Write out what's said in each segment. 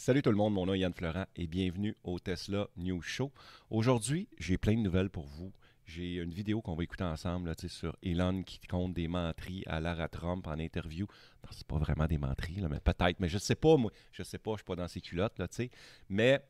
Salut tout le monde, mon nom est Yann Florent et bienvenue au Tesla News Show. Aujourd'hui, j'ai plein de nouvelles pour vous. J'ai une vidéo qu'on va écouter ensemble là, sur Elon qui compte des menteries à Lara Trump en interview. Non, c'est pas vraiment des menteries, là, mais peut-être. Mais je sais pas, moi. Je sais pas, je suis pas dans ses culottes, là, tu sais. Mais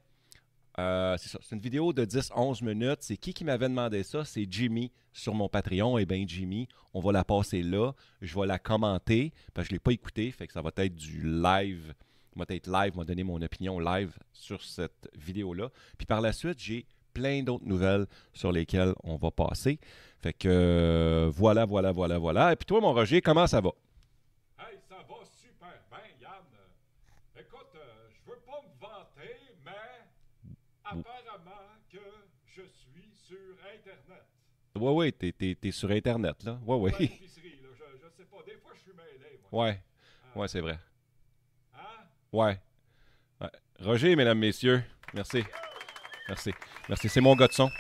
c'est ça. C'est une vidéo de 10-11 minutes. C'est qui m'avait demandé ça? C'est Jimmy sur mon Patreon. Eh bien, Jimmy, on va la passer là. Je vais la commenter parce que je ne l'ai pas écoutée. Fait que ça va être du live. Va être live, m'a donné mon opinion live sur cette vidéo-là. Puis par la suite, j'ai plein d'autres nouvelles sur lesquelles on va passer. Fait que voilà. Et puis toi, mon Roger, comment ça va? Hey, ça va super bien, Yann. Écoute, je veux pas me vanter, mais apparemment que je suis sur Internet. Oui, t'es sur Internet, là. Pour Oui. l'épicerie, là, je sais pas. Des fois, je suis mêlé, moi. Ouais, ouais, c'est vrai. Hein? Ouais. Ouais. Roger, mesdames, messieurs, merci. Merci. Merci. C'est mon gars de son.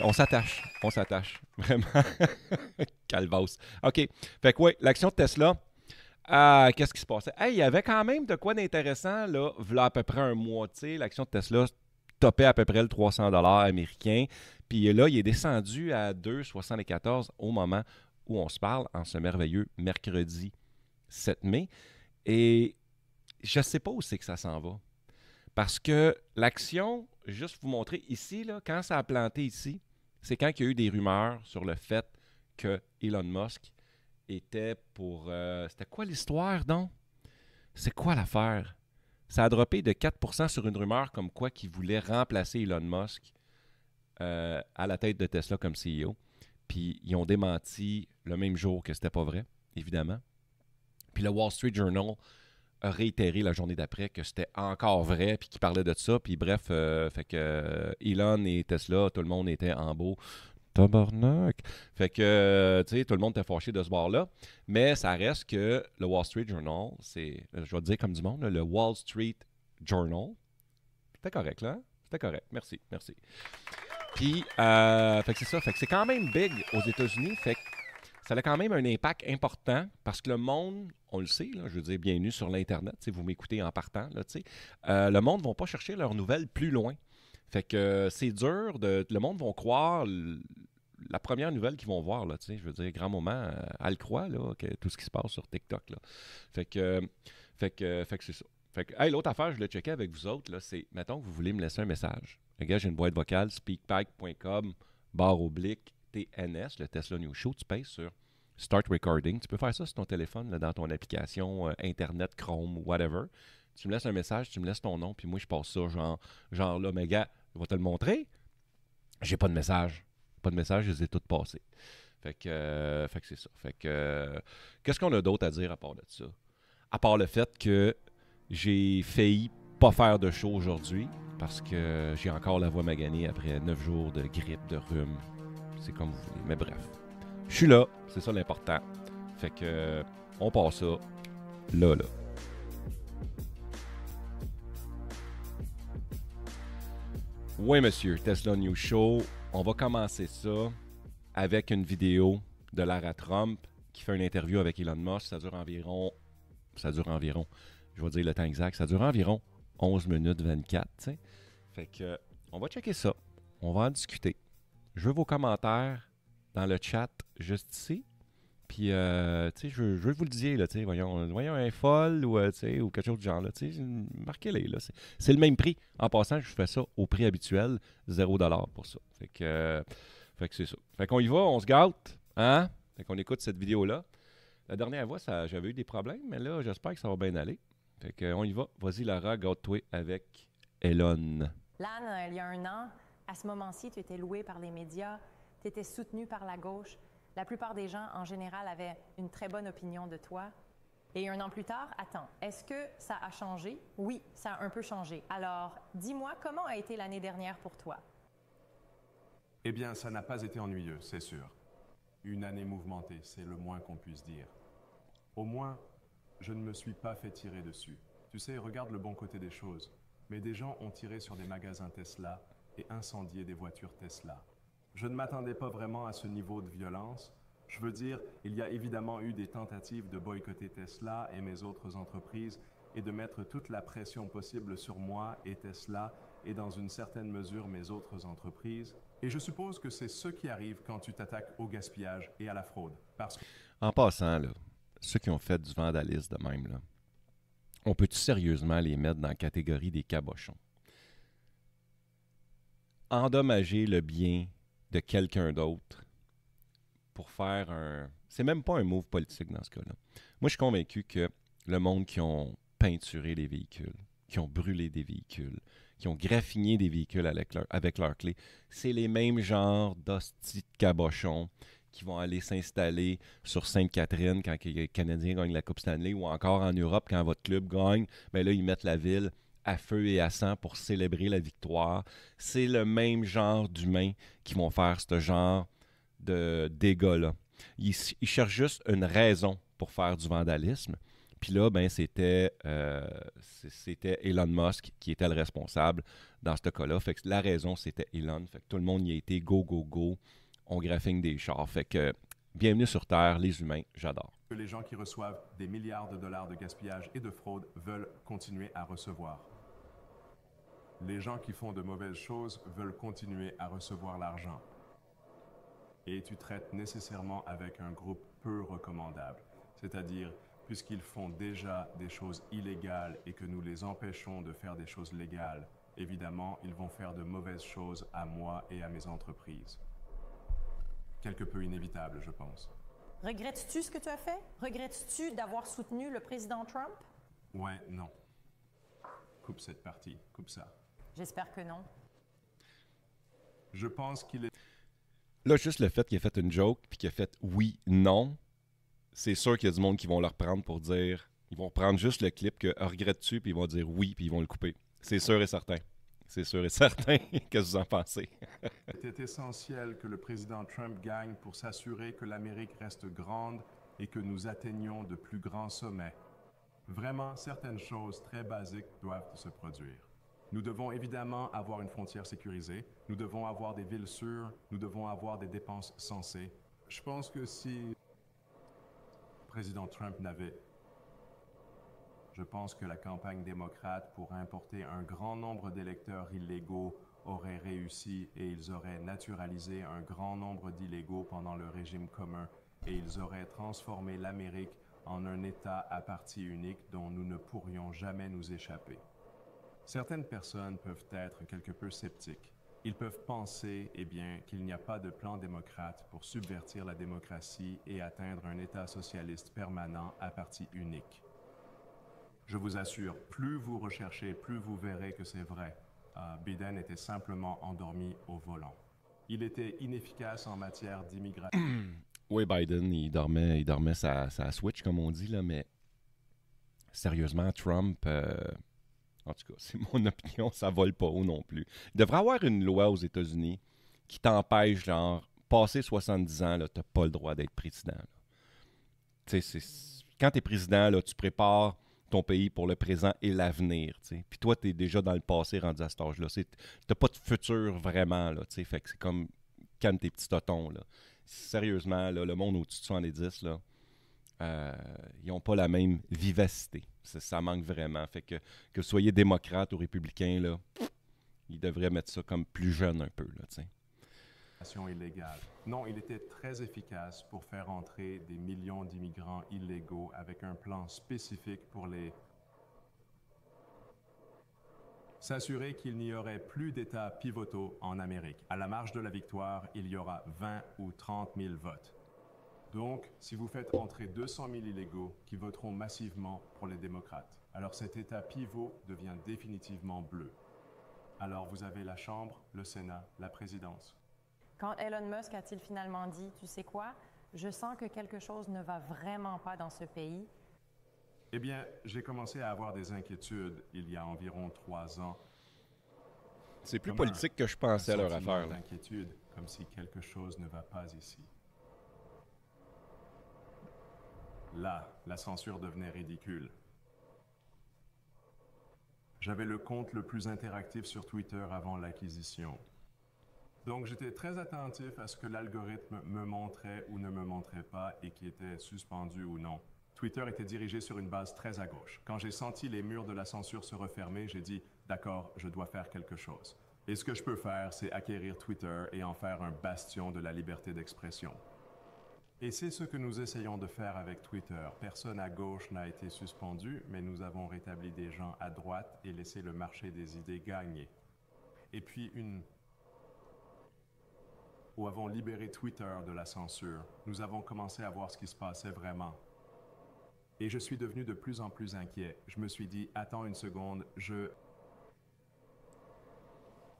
On s'attache. On s'attache. Vraiment. Calvasse. OK. Fait que, oui, l'action de Tesla. Qu'est-ce qui se passait? Hey, il y avait quand même de quoi d'intéressant, là, v'là à peu près un mois. Tu sais, l'action de Tesla topait à peu près le 300 américain. Puis là, il est descendu à 2,74 au moment où on se parle, en ce merveilleux mercredi 7 mai. Et je ne sais pas où c'est que ça s'en va. Parce que l'action, juste vous montrer ici, là, quand ça a planté ici, c'est quand il y a eu des rumeurs sur le fait que Elon Musk était pour... c'était quoi l'histoire, donc? C'est quoi l'affaire? Ça a droppé de 4% sur une rumeur comme quoi qu'il voulait remplacer Elon Musk à la tête de Tesla comme CEO. Puis ils ont démenti le même jour que c'était pas vrai, évidemment. Puis le Wall Street Journal a réitéré la journée d'après que c'était encore vrai, puis qu'il parlait de ça. Puis bref, fait que Elon et Tesla, tout le monde était en beau. Tabarnak! Fait que, tu sais, tout le monde était fâché de ce bord-là. Mais ça reste que le Wall Street Journal, c'est, je vais te dire comme du monde, là, le Wall Street Journal. C'était correct, là? C'était correct. Merci. Puis, fait que c'est ça. Fait que c'est quand même big aux États-Unis. Fait que ça a quand même un impact important parce que le monde, on le sait, là, je veux dire, bienvenue sur l'Internet, vous m'écoutez en partant, là, le monde ne va pas chercher leurs nouvelles plus loin. Fait que c'est dur, le monde va croire la première nouvelle qu'ils vont voir, là, je veux dire, grand-maman, elle croit, là, que tout ce qui se passe sur TikTok, là. Fait que, fait que c'est ça. Fait que, hey, l'autre affaire, je voulais checker avec vous autres, là, c'est, mettons que vous voulez me laisser un message. Regarde, j'ai une boîte vocale, speakpipe.com/TNS, le Tesla News Show. Tu payes sur Start Recording. Tu peux faire ça sur ton téléphone, là, dans ton application Internet, Chrome, whatever. Tu me laisses un message, tu me laisses ton nom, puis moi, je passe ça, genre là, mais gars, je vais te le montrer. J'ai pas de message. Pas de message, je les ai toutes passées. Fait que c'est ça. Fait que, qu'est-ce qu'on a d'autre à dire à part de ça? À part le fait que j'ai failli pas faire de show aujourd'hui parce que j'ai encore la voix maganée après 9 jours de grippe, de rhume. C'est comme vous voulez. Mais bref, je suis là. C'est ça l'important. Fait que on passe ça là. Oui, monsieur, Tesla News Show. On va commencer ça avec une vidéo de Lara Trump qui fait une interview avec Elon Musk. Ça dure environ, je vais dire le temps exact, ça dure environ 11 minutes 24. T'sais. Fait que, on va checker ça. On va en discuter. Je veux vos commentaires dans le chat juste ici. Puis, je veux que vous le disiez, là, voyons un folle ou, ou quelque chose du genre, là, marquez-les, là. C'est le même prix. En passant, je fais ça au prix habituel, 0$ pour ça. Fait que c'est ça. Fait qu'on y va, on se gâte, hein? Fait qu'on écoute cette vidéo-là. La dernière fois, j'avais eu des problèmes, mais là, j'espère que ça va bien aller. Fait qu'on y va. Vas-y, Lara, gâte-toi avec Elon. Lan, il y a un an, à ce moment-ci, tu étais loué par les médias, tu étais soutenu par la gauche. La plupart des gens, en général, avaient une très bonne opinion de toi. Et un an plus tard, attends, est-ce que ça a changé? Oui, ça a un peu changé. Alors, dis-moi, comment a été l'année dernière pour toi? Eh bien, ça n'a pas été ennuyeux, c'est sûr. Une année mouvementée, c'est le moins qu'on puisse dire. Au moins, je ne me suis pas fait tirer dessus. Tu sais, regarde le bon côté des choses. Mais des gens ont tiré sur des magasins Tesla et incendié des voitures Tesla. Je ne m'attendais pas vraiment à ce niveau de violence. Je veux dire, il y a évidemment eu des tentatives de boycotter Tesla et mes autres entreprises, et de mettre toute la pression possible sur moi et Tesla et dans une certaine mesure mes autres entreprises. Et je suppose que c'est ce qui arrive quand tu t'attaques au gaspillage et à la fraude. Parce que En passant, là, ceux qui ont fait du vandalisme de même, là, on peut-tu sérieusement les mettre dans la catégorie des cabochons? Endommager le bien de quelqu'un d'autre pour faire un... C'est même pas un move politique dans ce cas-là. Moi, je suis convaincu que le monde qui ont peinturé les véhicules, qui ont brûlé des véhicules, qui ont graffiné des véhicules avec leurs clés, c'est les mêmes genres d'hosties de cabochons qui vont aller s'installer sur Sainte-Catherine quand les Canadiens gagnent la Coupe Stanley ou encore en Europe quand votre club gagne. Bien là, ils mettent la ville à feu et à sang pour célébrer la victoire. C'est le même genre d'humains qui vont faire ce genre de dégâts-là. Ils cherchent juste une raison pour faire du vandalisme. Puis là, ben, c'était Elon Musk qui était le responsable dans ce cas-là. Fait que la raison, c'était Elon. Fait que tout le monde y a été go, go, go. On graphine des chars. Fait que bienvenue sur Terre, les humains, j'adore. les gens qui reçoivent des milliards de dollars de gaspillage et de fraude veulent continuer à recevoir. Les gens qui font de mauvaises choses veulent continuer à recevoir l'argent. Et tu traites nécessairement avec un groupe peu recommandable. C'est-à-dire, puisqu'ils font déjà des choses illégales et que nous les empêchons de faire des choses légales, évidemment, ils vont faire de mauvaises choses à moi et à mes entreprises. Quelque peu inévitable, je pense. Regrettes-tu ce que tu as fait? Regrettes-tu d'avoir soutenu le président Trump? Ouais, non. Coupe cette partie, coupe ça. J'espère que non. Je pense qu'il est... Là, juste le fait qu'il ait fait une joke puis qu'il a fait oui, non, c'est sûr qu'il y a du monde qui vont le reprendre pour dire... Ils vont prendre juste le clip que regrettes-tu puis ils vont dire oui puis ils vont le couper. C'est sûr et certain. C'est sûr et certain. Qu'est-ce que vous en pensez? C'était essentiel que le président Trump gagne pour s'assurer que l'Amérique reste grande et que nous atteignions de plus grands sommets. Vraiment, certaines choses très basiques doivent se produire. Nous devons évidemment avoir une frontière sécurisée, nous devons avoir des villes sûres, nous devons avoir des dépenses sensées. Je pense que si le président Trump n'avait... Je pense que la campagne démocrate pour importer un grand nombre d'électeurs illégaux aurait réussi et ils auraient naturalisé un grand nombre d'illégaux pendant le régime commun et ils auraient transformé l'Amérique en un État à parti unique dont nous ne pourrions jamais nous échapper. Certaines personnes peuvent être quelque peu sceptiques. Ils peuvent penser, eh bien, qu'il n'y a pas de plan démocrate pour subvertir la démocratie et atteindre un État socialiste permanent à parti unique. Je vous assure, plus vous recherchez, plus vous verrez que c'est vrai. Biden était simplement endormi au volant. Il était inefficace en matière d'immigration. Oui, Biden, il dormait sa switch, comme on dit, là, mais sérieusement, Trump, en tout cas, c'est mon opinion, ça vole pas haut non plus. Il devrait y avoir une loi aux États-Unis qui t'empêche, genre, passé 70 ans, tu n'as pas le droit d'être président. Tu sais, quand tu es président, là, tu prépares ton pays pour le présent et l'avenir. Puis toi, tu es déjà dans le passé rendu à cet âge-là. Tu n'as pas de futur vraiment. Là, fait que c'est comme calme tes petits totons. Là. Sérieusement, là, le monde au-dessus de 70, là, ils n'ont pas la même vivacité. Ça manque vraiment. Fait que vous soyez démocrate ou républicain, là, ils devraient mettre ça comme plus jeune un peu. Là, illégale. Non, il était très efficace pour faire entrer des millions d'immigrants illégaux avec un plan spécifique pour les... S'assurer qu'il n'y aurait plus d'États pivotaux en Amérique. À la marge de la victoire, il y aura 20 ou 30 000 votes. Donc, si vous faites entrer 200 000 illégaux qui voteront massivement pour les démocrates, alors cet État pivot devient définitivement bleu. Alors vous avez la Chambre, le Sénat, la présidence. Quand Elon Musk a-t-il finalement dit, tu sais quoi, je sens que quelque chose ne va vraiment pas dans ce pays? Eh bien, j'ai commencé à avoir des inquiétudes il y a environ 3 ans. C'est plus politique que je pensais à leur affaire. D'inquiétude, comme si quelque chose ne va pas ici. Là, la censure devenait ridicule. J'avais le compte le plus interactif sur Twitter avant l'acquisition. Donc, j'étais très attentif à ce que l'algorithme me montrait ou ne me montrait pas et qui était suspendu ou non. Twitter était dirigé sur une base très à gauche. Quand j'ai senti les murs de la censure se refermer, j'ai dit « D'accord, je dois faire quelque chose. » Et ce que je peux faire, c'est acquérir Twitter et en faire un bastion de la liberté d'expression. Et c'est ce que nous essayons de faire avec Twitter. Personne à gauche n'a été suspendu, mais nous avons rétabli des gens à droite et laissé le marché des idées gagner. Et puis où avons libéré Twitter de la censure, nous avons commencé à voir ce qui se passait vraiment. Et je suis devenu de plus en plus inquiet. Je me suis dit, attends une seconde, je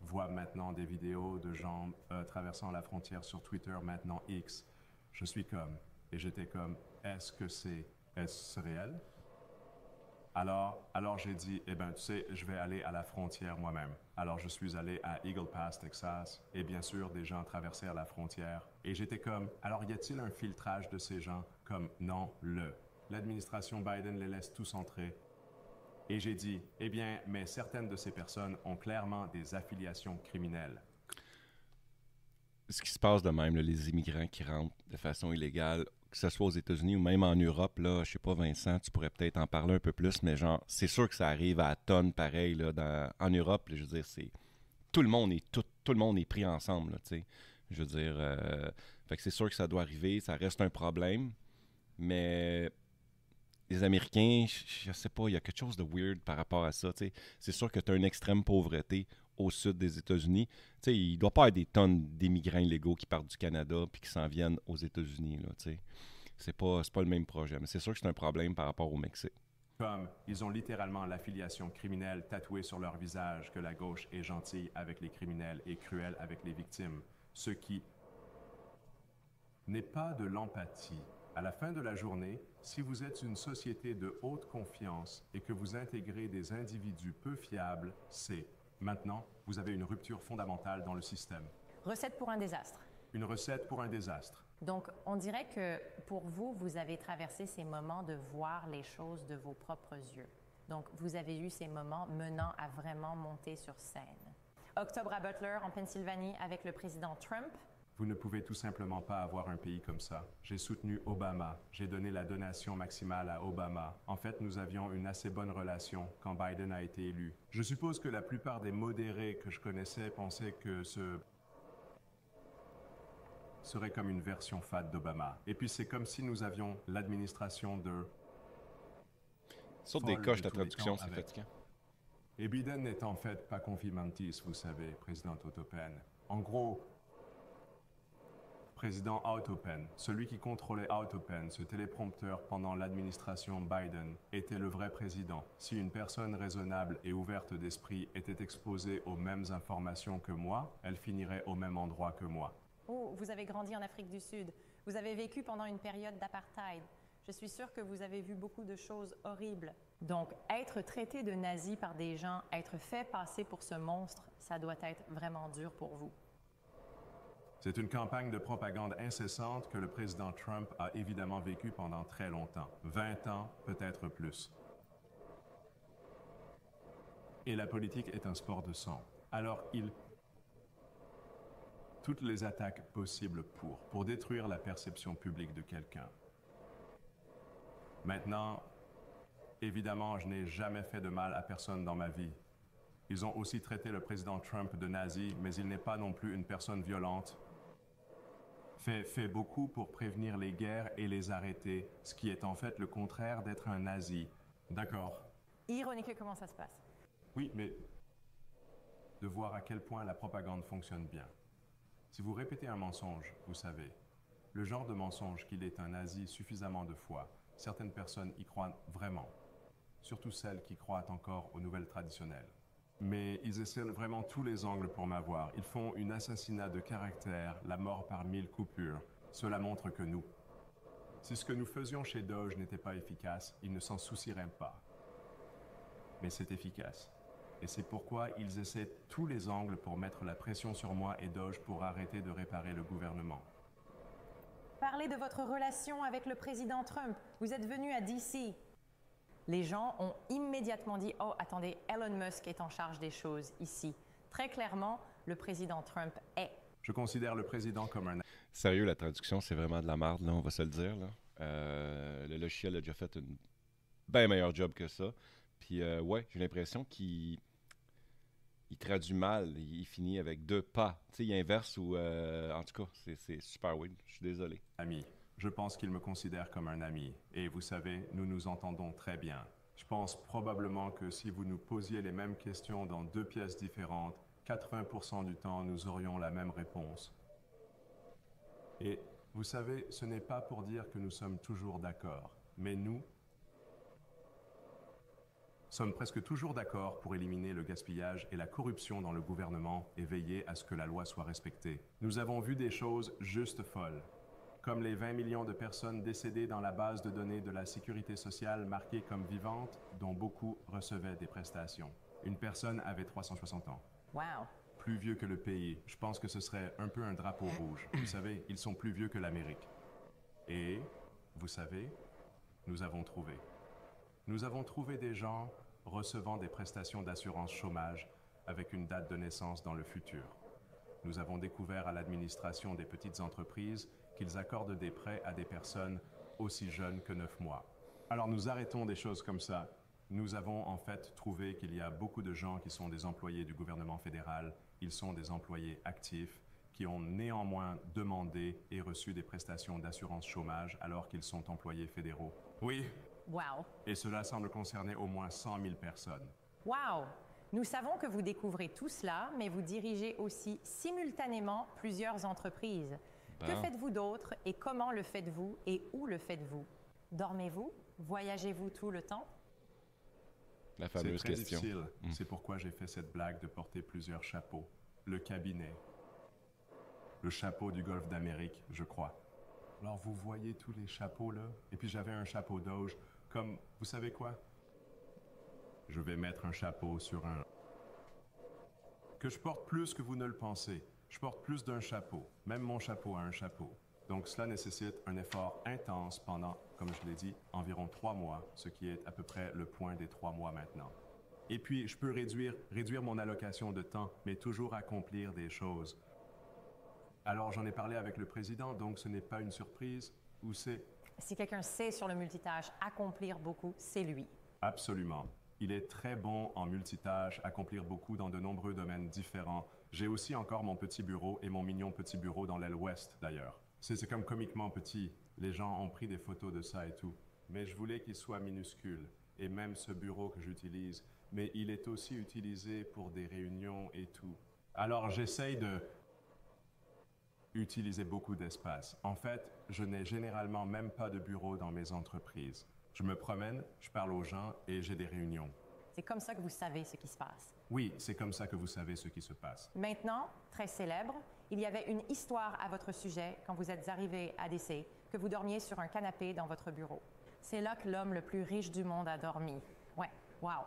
vois maintenant des vidéos de gens traversant la frontière sur Twitter, maintenant X. Je suis comme, et j'étais comme, est-ce réel? Alors j'ai dit, eh ben tu sais, je vais aller à la frontière moi-même. Alors je suis allé à Eagle Pass, Texas, et bien sûr, des gens traversèrent la frontière. Et j'étais comme, alors y a-t-il un filtrage de ces gens? Comme, non, l'administration Biden les laisse tous entrer. Et j'ai dit, eh bien, mais certaines de ces personnes ont clairement des affiliations criminelles. Ce qui se passe de même, là, les immigrants qui rentrent de façon illégale, que ce soit aux États-Unis ou même en Europe, là, je sais pas, Vincent, tu pourrais peut-être en parler un peu plus, mais genre, c'est sûr que ça arrive à tonnes pareil, là, en Europe, là, je veux dire, c'est tout le monde est pris ensemble, là, tu sais. Je veux dire, fait que c'est sûr que ça doit arriver, ça reste un problème, mais les Américains, je sais pas, il y a quelque chose de weird par rapport à ça, tu sais. C'est sûr que tu as une extrême pauvreté au sud des États-Unis. Tu sais, il doit pas y avoir des tonnes d'immigrants illégaux qui partent du Canada puis qui s'en viennent aux États-Unis, là, tu sais. C'est pas le même projet, mais c'est sûr que c'est un problème par rapport au Mexique. Comme ils ont littéralement l'affiliation criminelle tatouée sur leur visage, que la gauche est gentille avec les criminels et cruelle avec les victimes, ce qui n'est pas de l'empathie. À la fin de la journée, si vous êtes une société de haute confiance et que vous intégrez des individus peu fiables, c'est maintenant, vous avez une rupture fondamentale dans le système. Recette pour un désastre. Une recette pour un désastre. Donc, on dirait que pour vous, vous avez traversé ces moments de voir les choses de vos propres yeux. Donc, vous avez eu ces moments menant à vraiment monter sur scène. Octobre à Butler, en Pennsylvanie, avec le président Trump. Vous ne pouvez tout simplement pas avoir un pays comme ça. J'ai soutenu Obama. J'ai donné la donation maximale à Obama. En fait, nous avions une assez bonne relation quand Biden a été élu. Je suppose que la plupart des modérés que je connaissais pensaient que ce serait comme une version fade d'Obama. Et puis c'est comme si nous avions l'administration de... Sauf des coches de traduction, c'est fatigant. Et Biden n'est en fait pas confimentiste, vous savez, président Autopen. En gros, président Autopen, celui qui contrôlait Autopen, ce téléprompteur pendant l'administration Biden, était le vrai président. Si une personne raisonnable et ouverte d'esprit était exposée aux mêmes informations que moi, elle finirait au même endroit que moi. Oh, vous avez grandi en Afrique du Sud. Vous avez vécu pendant une période d'apartheid. Je suis sûre que vous avez vu beaucoup de choses horribles. Donc, être traité de nazi par des gens, être fait passer pour ce monstre, ça doit être vraiment dur pour vous. C'est une campagne de propagande incessante que le président Trump a évidemment vécue pendant très longtemps. 20 ans, peut-être plus. Et la politique est un sport de sang. Alors, toutes les attaques possibles pour détruire la perception publique de quelqu'un. Maintenant, évidemment, je n'ai jamais fait de mal à personne dans ma vie. Ils ont aussi traité le président Trump de nazi, mais il n'est pas non plus une personne violente. Fait beaucoup pour prévenir les guerres et les arrêter, ce qui est en fait le contraire d'être un nazi. D'accord. Ironique comment ça se passe. Oui, mais de voir à quel point la propagande fonctionne bien. Si vous répétez un mensonge, vous savez, le genre de mensonge qu'il est un nazi suffisamment de fois, certaines personnes y croient vraiment, surtout celles qui croient encore aux nouvelles traditionnelles. Mais ils essaient vraiment tous les angles pour m'avoir. Ils font un assassinat de caractère, la mort par 1000 coupures. Cela montre que nous. Si ce que nous faisions chez Doge n'était pas efficace, ils ne s'en soucieraient pas. Mais c'est efficace. Et c'est pourquoi ils essaient tous les angles pour mettre la pression sur moi et Doge pour arrêter de réparer le gouvernement. Parlez de votre relation avec le président Trump. Vous êtes venu à D.C. Les gens ont immédiatement dit « Oh, attendez, Elon Musk est en charge des choses ici. » Très clairement, le président Trump est. Je considère le président comme un... Sérieux, la traduction, c'est vraiment de la merde, là, on va se le dire, là. Le logiciel a déjà fait un bien meilleur job que ça. Puis, ouais, j'ai l'impression qu'il traduit mal. Il finit avec 2 pas. Tu sais, il inverse ou... en tout cas, c'est super weird. Je suis désolé. Ami, je pense qu'il me considère comme un ami. Et vous savez, nous nous entendons très bien. Je pense probablement que si vous nous posiez les mêmes questions dans 2 pièces différentes, 80% du temps, nous aurions la même réponse. Et vous savez, ce n'est pas pour dire que nous sommes toujours d'accord, mais nous sommes presque toujours d'accord pour éliminer le gaspillage et la corruption dans le gouvernement et veiller à ce que la loi soit respectée. Nous avons vu des choses juste folles, comme les 20 millions de personnes décédées dans la base de données de la sécurité sociale marquées comme vivantes, dont beaucoup recevaient des prestations. Une personne avait 360 ans. Wow. Plus vieux que le pays. Je pense que ce serait un peu un drapeau rouge. Vous savez, ils sont plus vieux que l'Amérique. Et, vous savez, nous avons trouvé. Nous avons trouvé des gens recevant des prestations d'assurance chômage avec une date de naissance dans le futur. Nous avons découvert à l'administration des petites entreprises qu'ils accordent des prêts à des personnes aussi jeunes que 9 mois. Alors nous arrêtons des choses comme ça. Nous avons en fait trouvé qu'il y a beaucoup de gens qui sont des employés du gouvernement fédéral. Ils sont des employés actifs qui ont néanmoins demandé et reçu des prestations d'assurance chômage alors qu'ils sont employés fédéraux. Oui. Wow. Et cela semble concerner au moins 100 000 personnes. Wow. Nous savons que vous découvrez tout cela, mais vous dirigez aussi simultanément plusieurs entreprises. Bon. Que faites-vous d'autre et comment le faites-vous et où le faites-vous? Dormez-vous? Voyagez-vous tout le temps? La C'est fameuse très question. difficile. C'est pourquoi j'ai fait cette blague de porter plusieurs chapeaux. Le cabinet. Le chapeau du golfe d'Amérique, je crois. Alors vous voyez tous les chapeaux là? Et puis j'avais un chapeau Doge, comme, vous savez quoi? Je vais mettre un chapeau sur un... Que je porte plus que vous ne le pensez. Je porte plus d'un chapeau. Même mon chapeau a un chapeau. Donc cela nécessite un effort intense pendant, comme je l'ai dit, environ 3 mois, ce qui est à peu près le point des 3 mois maintenant. Et puis, je peux réduire mon allocation de temps, mais toujours accomplir des choses. Alors, j'en ai parlé avec le président, donc ce n'est pas une surprise, ou c'est... Si quelqu'un sait sur le multitâche accomplir beaucoup, c'est lui. Absolument. Il est très bon en multitâche, accomplir beaucoup dans de nombreux domaines différents. J'ai aussi encore mon petit bureau et mon mignon petit bureau dans l'aile ouest, d'ailleurs. C'est comme comiquement petit. Les gens ont pris des photos de ça et tout. Mais je voulais qu'il soit minuscule. Et même ce bureau que j'utilise. Mais il est aussi utilisé pour des réunions et tout. Alors j'essaye de utiliser beaucoup d'espace. En fait, je n'ai généralement même pas de bureau dans mes entreprises. Je me promène, je parle aux gens et j'ai des réunions. C'est comme ça que vous savez ce qui se passe. Oui, c'est comme ça que vous savez ce qui se passe. Maintenant, très célèbre, il y avait une histoire à votre sujet quand vous êtes arrivé à DC, que vous dormiez sur un canapé dans votre bureau. C'est là que l'homme le plus riche du monde a dormi. Ouais, wow.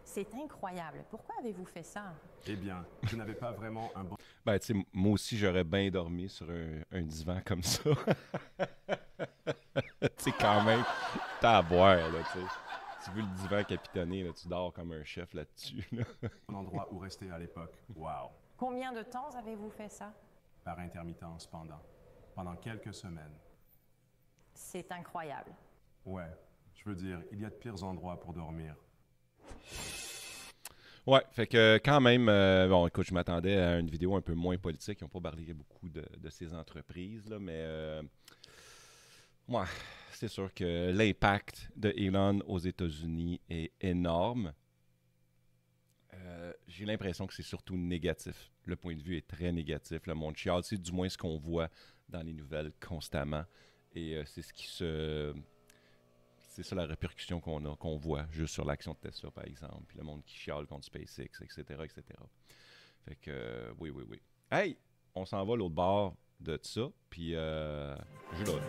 C'est incroyable. Pourquoi avez-vous fait ça? Eh bien, je n'avais pas vraiment un bon... Ben, tu sais, moi aussi, j'aurais bien dormi sur un divan comme ça. Tu sais, quand même, t'as à boire, là, tu sais. Tu veux le divan capitonné, là, tu dors comme un chef là-dessus, là. endroit où rester à l'époque. Wow. Combien de temps avez-vous fait ça? Par intermittence pendant quelques semaines. C'est incroyable. Ouais, je veux dire, il y a de pires endroits pour dormir. Ouais, fait que quand même, bon, écoute, je m'attendais à une vidéo un peu moins politique. Ils n'ont pas parlé beaucoup de ces entreprises, là, mais ouais, c'est sûr que l'impact de Elon aux États-Unis est énorme. J'ai l'impression que c'est surtout négatif. Le point de vue est très négatif. Le monde chiale, c'est du moins ce qu'on voit dans les nouvelles constamment. Et c'est ce qui se... C'est ça la répercussion qu'on voit juste sur l'action de Tesla, par exemple. Puis le monde qui chiale contre SpaceX, etc., etc. Fait que, oui. Hey, on s'en va l'autre bord de ça. Puis, je l'ai.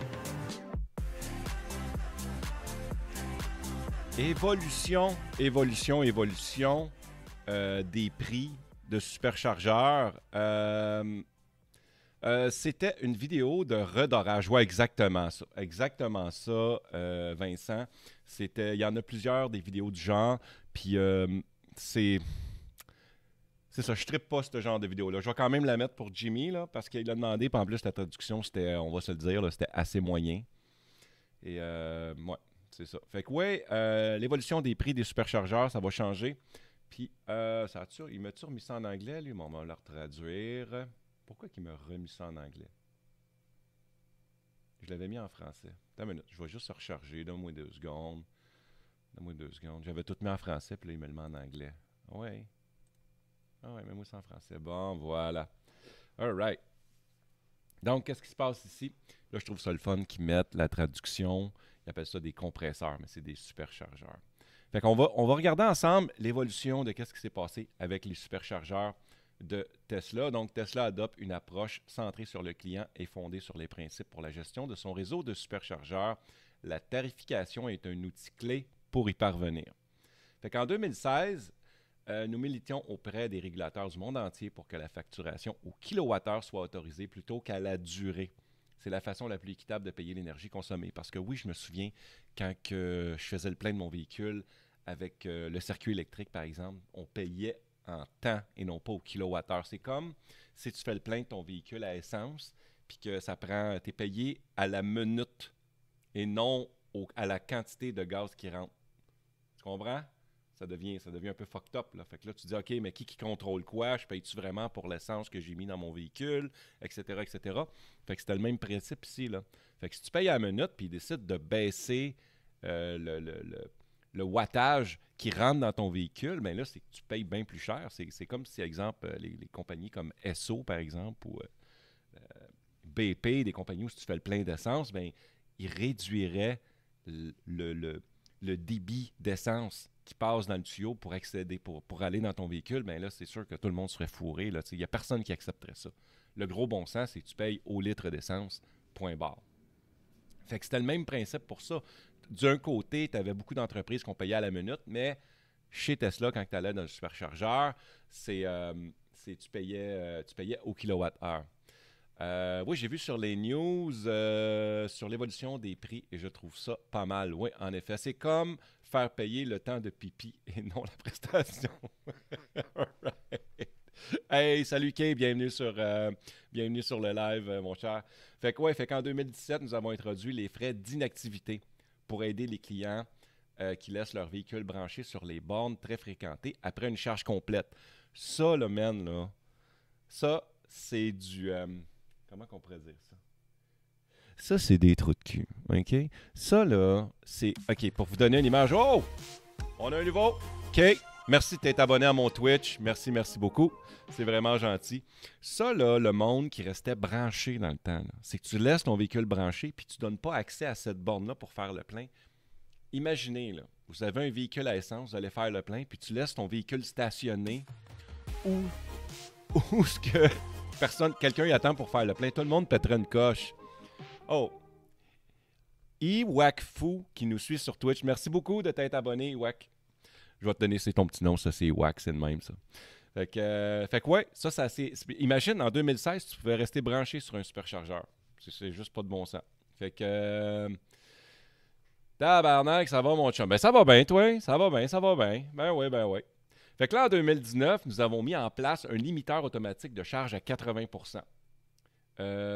Évolution des prix de superchargeurs. C'était une vidéo de redorage. Ouais, exactement ça. Vincent. Il y en a plusieurs des vidéos du genre. Puis c'est ça, je trippe pas ce genre de vidéo-là. Je vais quand même la mettre pour Jimmy, là, parce qu'il a demandé. Puis en plus, la traduction, c'était, on va se le dire, là, c'était assez moyen. Et ouais, c'est ça. Fait que ouais, l'évolution des prix des superchargeurs, ça va changer. Puis, il m'a-tu remis ça en anglais, lui? Bon, on va le traduire. Pourquoi il m'a remis ça en anglais? Je l'avais mis en français. Attends une minute, je vais juste se recharger. Donne-moi 2 secondes. J'avais tout mis en français, puis là, il me le met en anglais. Oui. Ah ouais, mets-moi ça en français. Bon, voilà. All right. Donc, qu'est-ce qui se passe ici? Là, je trouve ça le fun qu'ils mettent la traduction. Ils appellent ça des compresseurs, mais c'est des superchargeurs. Fait qu'on va regarder ensemble l'évolution de qu'est-ce qui s'est passé avec les superchargeurs de Tesla. Donc, Tesla adopte une approche centrée sur le client et fondée sur les principes pour la gestion de son réseau de superchargeurs. La tarification est un outil clé pour y parvenir. Fait qu'en 2016, nous militions auprès des régulateurs du monde entier pour que la facturation au kilowattheure soit autorisée plutôt qu'à la durée. C'est la façon la plus équitable de payer l'énergie consommée. Parce que oui, je me souviens quand je faisais le plein de mon véhicule avec le circuit électrique, par exemple, on payait en temps et non pas au kilowattheure. C'est comme si tu fais le plein de ton véhicule à essence, puis que ça prend, tu es payé à la minute et non à la quantité de gaz qui rentre. Tu comprends? Ça devient un peu fucked up. Là. Fait que là, tu dis, OK, mais qui contrôle quoi? Je paye-tu vraiment pour l'essence que j'ai mis dans mon véhicule? Etc., etc. Fait que c'était le même principe ici. Là. Fait que si tu payes à la minute, puis ils décident de baisser le wattage qui rentre dans ton véhicule, bien là, c'est que tu payes bien plus cher. C'est comme si, par exemple, les compagnies comme Esso, par exemple, ou BP, des compagnies où si tu fais le plein d'essence, bien, ils réduiraient le débit d'essence qui passe dans le tuyau pour accéder, pour aller dans ton véhicule, bien là, c'est sûr que tout le monde serait fourré. Il n'y a personne qui accepterait ça. Le gros bon sens, c'est que tu payes au litre d'essence, point barre. Fait que c'était le même principe pour ça. D'un côté, tu avais beaucoup d'entreprises qu'on payait à la minute, mais chez Tesla, quand tu allais dans le superchargeur, tu payais au kilowattheure. Oui, j'ai vu sur les news sur l'évolution des prix et je trouve ça pas mal. Oui, en effet. C'est comme faire payer le temps de pipi et non la prestation. Right. Hey, salut Kay, bienvenue sur le live, mon cher. Fait qu'en 2017, nous avons introduit les frais d'inactivité pour aider les clients qui laissent leur véhicule branché sur les bornes très fréquentées après une charge complète. Ça, le man, là, ça, c'est du... comment qu'on pourrait dire ça? Ça, c'est des trous de cul, OK? Ça, là, c'est... OK, pour vous donner une image... Oh! On a un nouveau! OK, merci de t'être abonné à mon Twitch. Merci beaucoup. C'est vraiment gentil. Ça, là, le monde qui restait branché dans le temps, là, c'est que tu laisses ton véhicule branché puis tu ne donnes pas accès à cette borne-là pour faire le plein. Imaginez, là, vous avez un véhicule à essence, vous allez faire le plein, puis tu laisses ton véhicule stationné où ce que... quelqu'un y attend pour faire le plein. Tout le monde pèterait une coche. Oh! Iwakfu qui nous suit sur Twitch. Merci beaucoup de t'être abonné, Iwak. Je vais te donner, c'est ton petit nom, ça, c'est Iwak, c'est le même, ça. Fait que ouais, ça c'est... Imagine, en 2016, tu pouvais rester branché sur un superchargeur. C'est juste pas de bon sens. Fait que... tabarnak, ça va, mon chum? Ben, ça va bien, toi. Ça va bien. Ben oui. Fait que là, en 2019, nous avons mis en place un limiteur automatique de charge à 80%.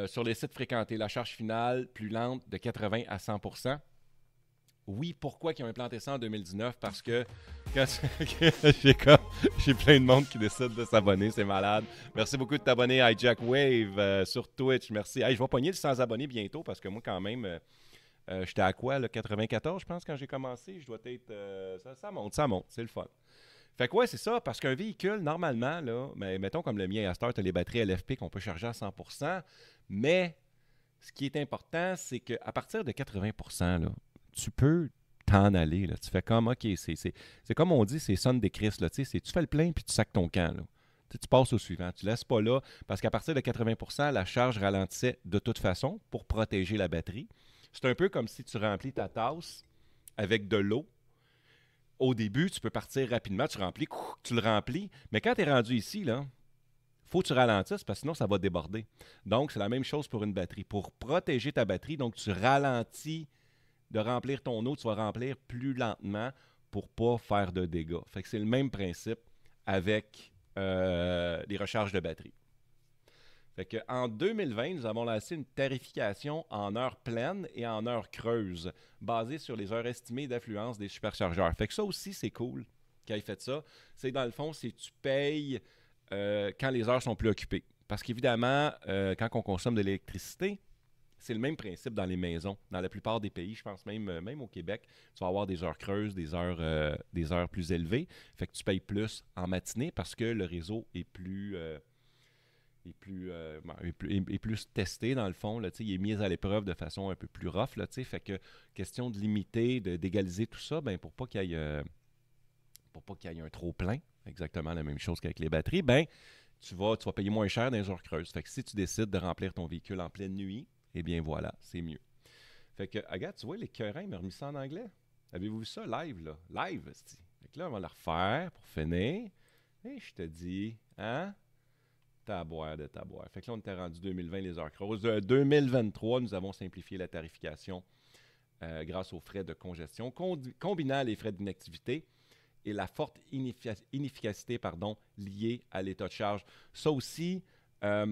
Sur les sites fréquentés, la charge finale plus lente de 80 à 100%. Oui, pourquoi ils ont implanté ça en 2019? Parce que j'ai plein de monde qui décide de s'abonner, c'est malade. Merci beaucoup de t'abonner à Hijack Wave sur Twitch, merci. Hey, je vais pogner le 100 abonnés bientôt parce que moi, quand même, j'étais à quoi, là, 94, je pense, quand j'ai commencé. Je dois être... ça monte, c'est le fun. Fait que ouais, c'est ça, parce qu'un véhicule, normalement, là, mettons comme le mien à Star, tu as les batteries LFP qu'on peut charger à 100%, mais ce qui est important, c'est qu'à partir de 80%, là, tu peux t'en aller. Là. Tu fais comme, OK, c'est comme on dit, c'est sonne des Christ, là, tu fais le plein puis tu sacs ton camp. Là. Tu passes au suivant. Tu ne laisses pas là, parce qu'à partir de 80%, la charge ralentissait de toute façon pour protéger la batterie. C'est un peu comme si tu remplis ta tasse avec de l'eau. Au début, tu peux partir rapidement, tu le remplis. Mais quand tu es rendu ici, il faut que tu ralentisses parce que sinon, ça va déborder. Donc, c'est la même chose pour une batterie. Pour protéger ta batterie, donc tu ralentis de remplir ton eau, tu vas remplir plus lentement pour ne pas faire de dégâts. Fait que c'est le même principe avec les recharges de batterie. Fait que, en 2020, nous avons lancé une tarification en heures pleines et en heures creuses, basée sur les heures estimées d'affluence des superchargeurs. Fait que ça aussi, c'est cool qu'ils aient fait ça. C'est dans le fond, c'est tu payes quand les heures sont plus occupées. Parce qu'évidemment, quand on consomme de l'électricité, c'est le même principe dans les maisons. Dans la plupart des pays, je pense même au Québec, tu vas avoir des heures creuses, des heures plus élevées. Fait que tu payes plus en matinée parce que le réseau est plus testé dans le fond. Là, il est mis à l'épreuve de façon un peu plus rough. Là, fait que question de limiter, d'égaliser tout ça, ben, pour pas qu'il y ait un trop plein, exactement la même chose qu'avec les batteries, ben, tu vas payer moins cher dans les heures creuses. Fait que si tu décides de remplir ton véhicule en pleine nuit, eh bien voilà, c'est mieux. Fait que, regarde, tu vois, l'écœurant m'a remis ça en anglais. Avez-vous vu ça live, là? Live, c'est. Fait que là, on va le refaire pour finir. Et je te dis, hein? Taboire de taboire. Fait que là, on était rendu 2020, les heures creuses. 2023, nous avons simplifié la tarification grâce aux frais de congestion, combinant les frais d'inactivité et la forte inefficacité liée à l'état de charge. Ça aussi, t'as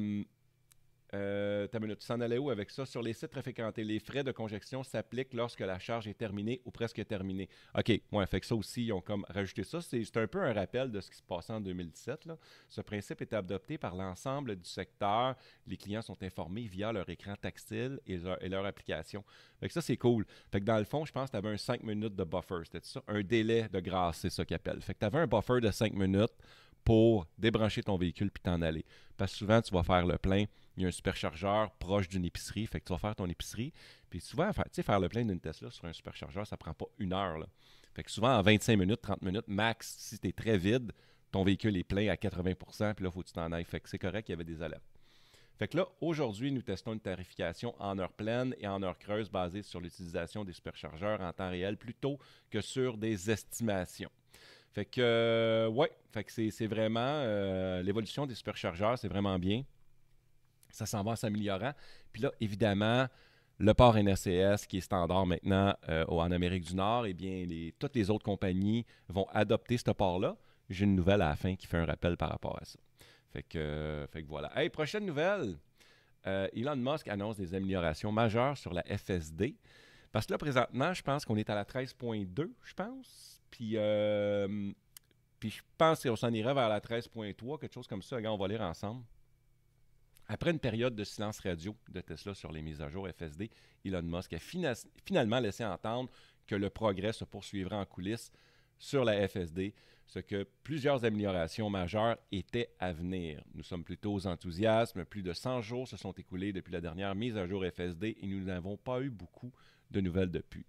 minute, tu s'en allais où avec ça? Sur les sites fréquentés, les frais de congestion s'appliquent lorsque la charge est terminée ou presque terminée. OK, ouais, fait que ça aussi, ils ont comme rajouté ça. C'est un peu un rappel de ce qui se passait en 2017. Là. Ce principe est adopté par l'ensemble du secteur. Les clients sont informés via leur écran tactile et leur application. Fait que ça, c'est cool. Fait que dans le fond, je pense que tu avais un 5 minutes de buffer. C'était ça? Un délai de grâce, c'est ça qu'ils appellent. Fait que tu avais un buffer de 5 minutes pour débrancher ton véhicule puis t'en aller. Parce que souvent, tu vas faire le plein. Il y a un superchargeur proche d'une épicerie. Fait que tu vas faire ton épicerie. Puis souvent, faire le plein d'une Tesla sur un superchargeur, ça prend pas 1 heure. Là. Fait que souvent, en 25 minutes, 30 minutes max, si tu es très vide, ton véhicule est plein à 80%, puis là, il faut que tu t'en ailles. Fait que c'est correct, il y avait des alertes. Fait que là, aujourd'hui, nous testons une tarification en heure pleine et en heure creuse basée sur l'utilisation des superchargeurs en temps réel plutôt que sur des estimations. Fait que, fait que c'est vraiment, l'évolution des superchargeurs, c'est vraiment bien. Ça s'en va en s'améliorant. Puis là, évidemment, le port NRCS qui est standard maintenant en Amérique du Nord, eh bien, toutes les autres compagnies vont adopter ce port-là. J'ai une nouvelle à la fin qui fait un rappel par rapport à ça. Fait que voilà. Hey, prochaine nouvelle. Elon Musk annonce des améliorations majeures sur la FSD. Parce que là, présentement, je pense qu'on est à la 13.2, je pense. Puis je pense qu'on s'en irait vers la 13.3, quelque chose comme ça. Regarde, on va lire ensemble. Après une période de silence radio de Tesla sur les mises à jour FSD, Elon Musk a finalement laissé entendre que le progrès se poursuivra en coulisses sur la FSD, ce que plusieurs améliorations majeures étaient à venir. Nous sommes plutôt aux enthousiasmes. Plus de 100 jours se sont écoulés depuis la dernière mise à jour FSD et nous n'avons pas eu beaucoup de nouvelles depuis.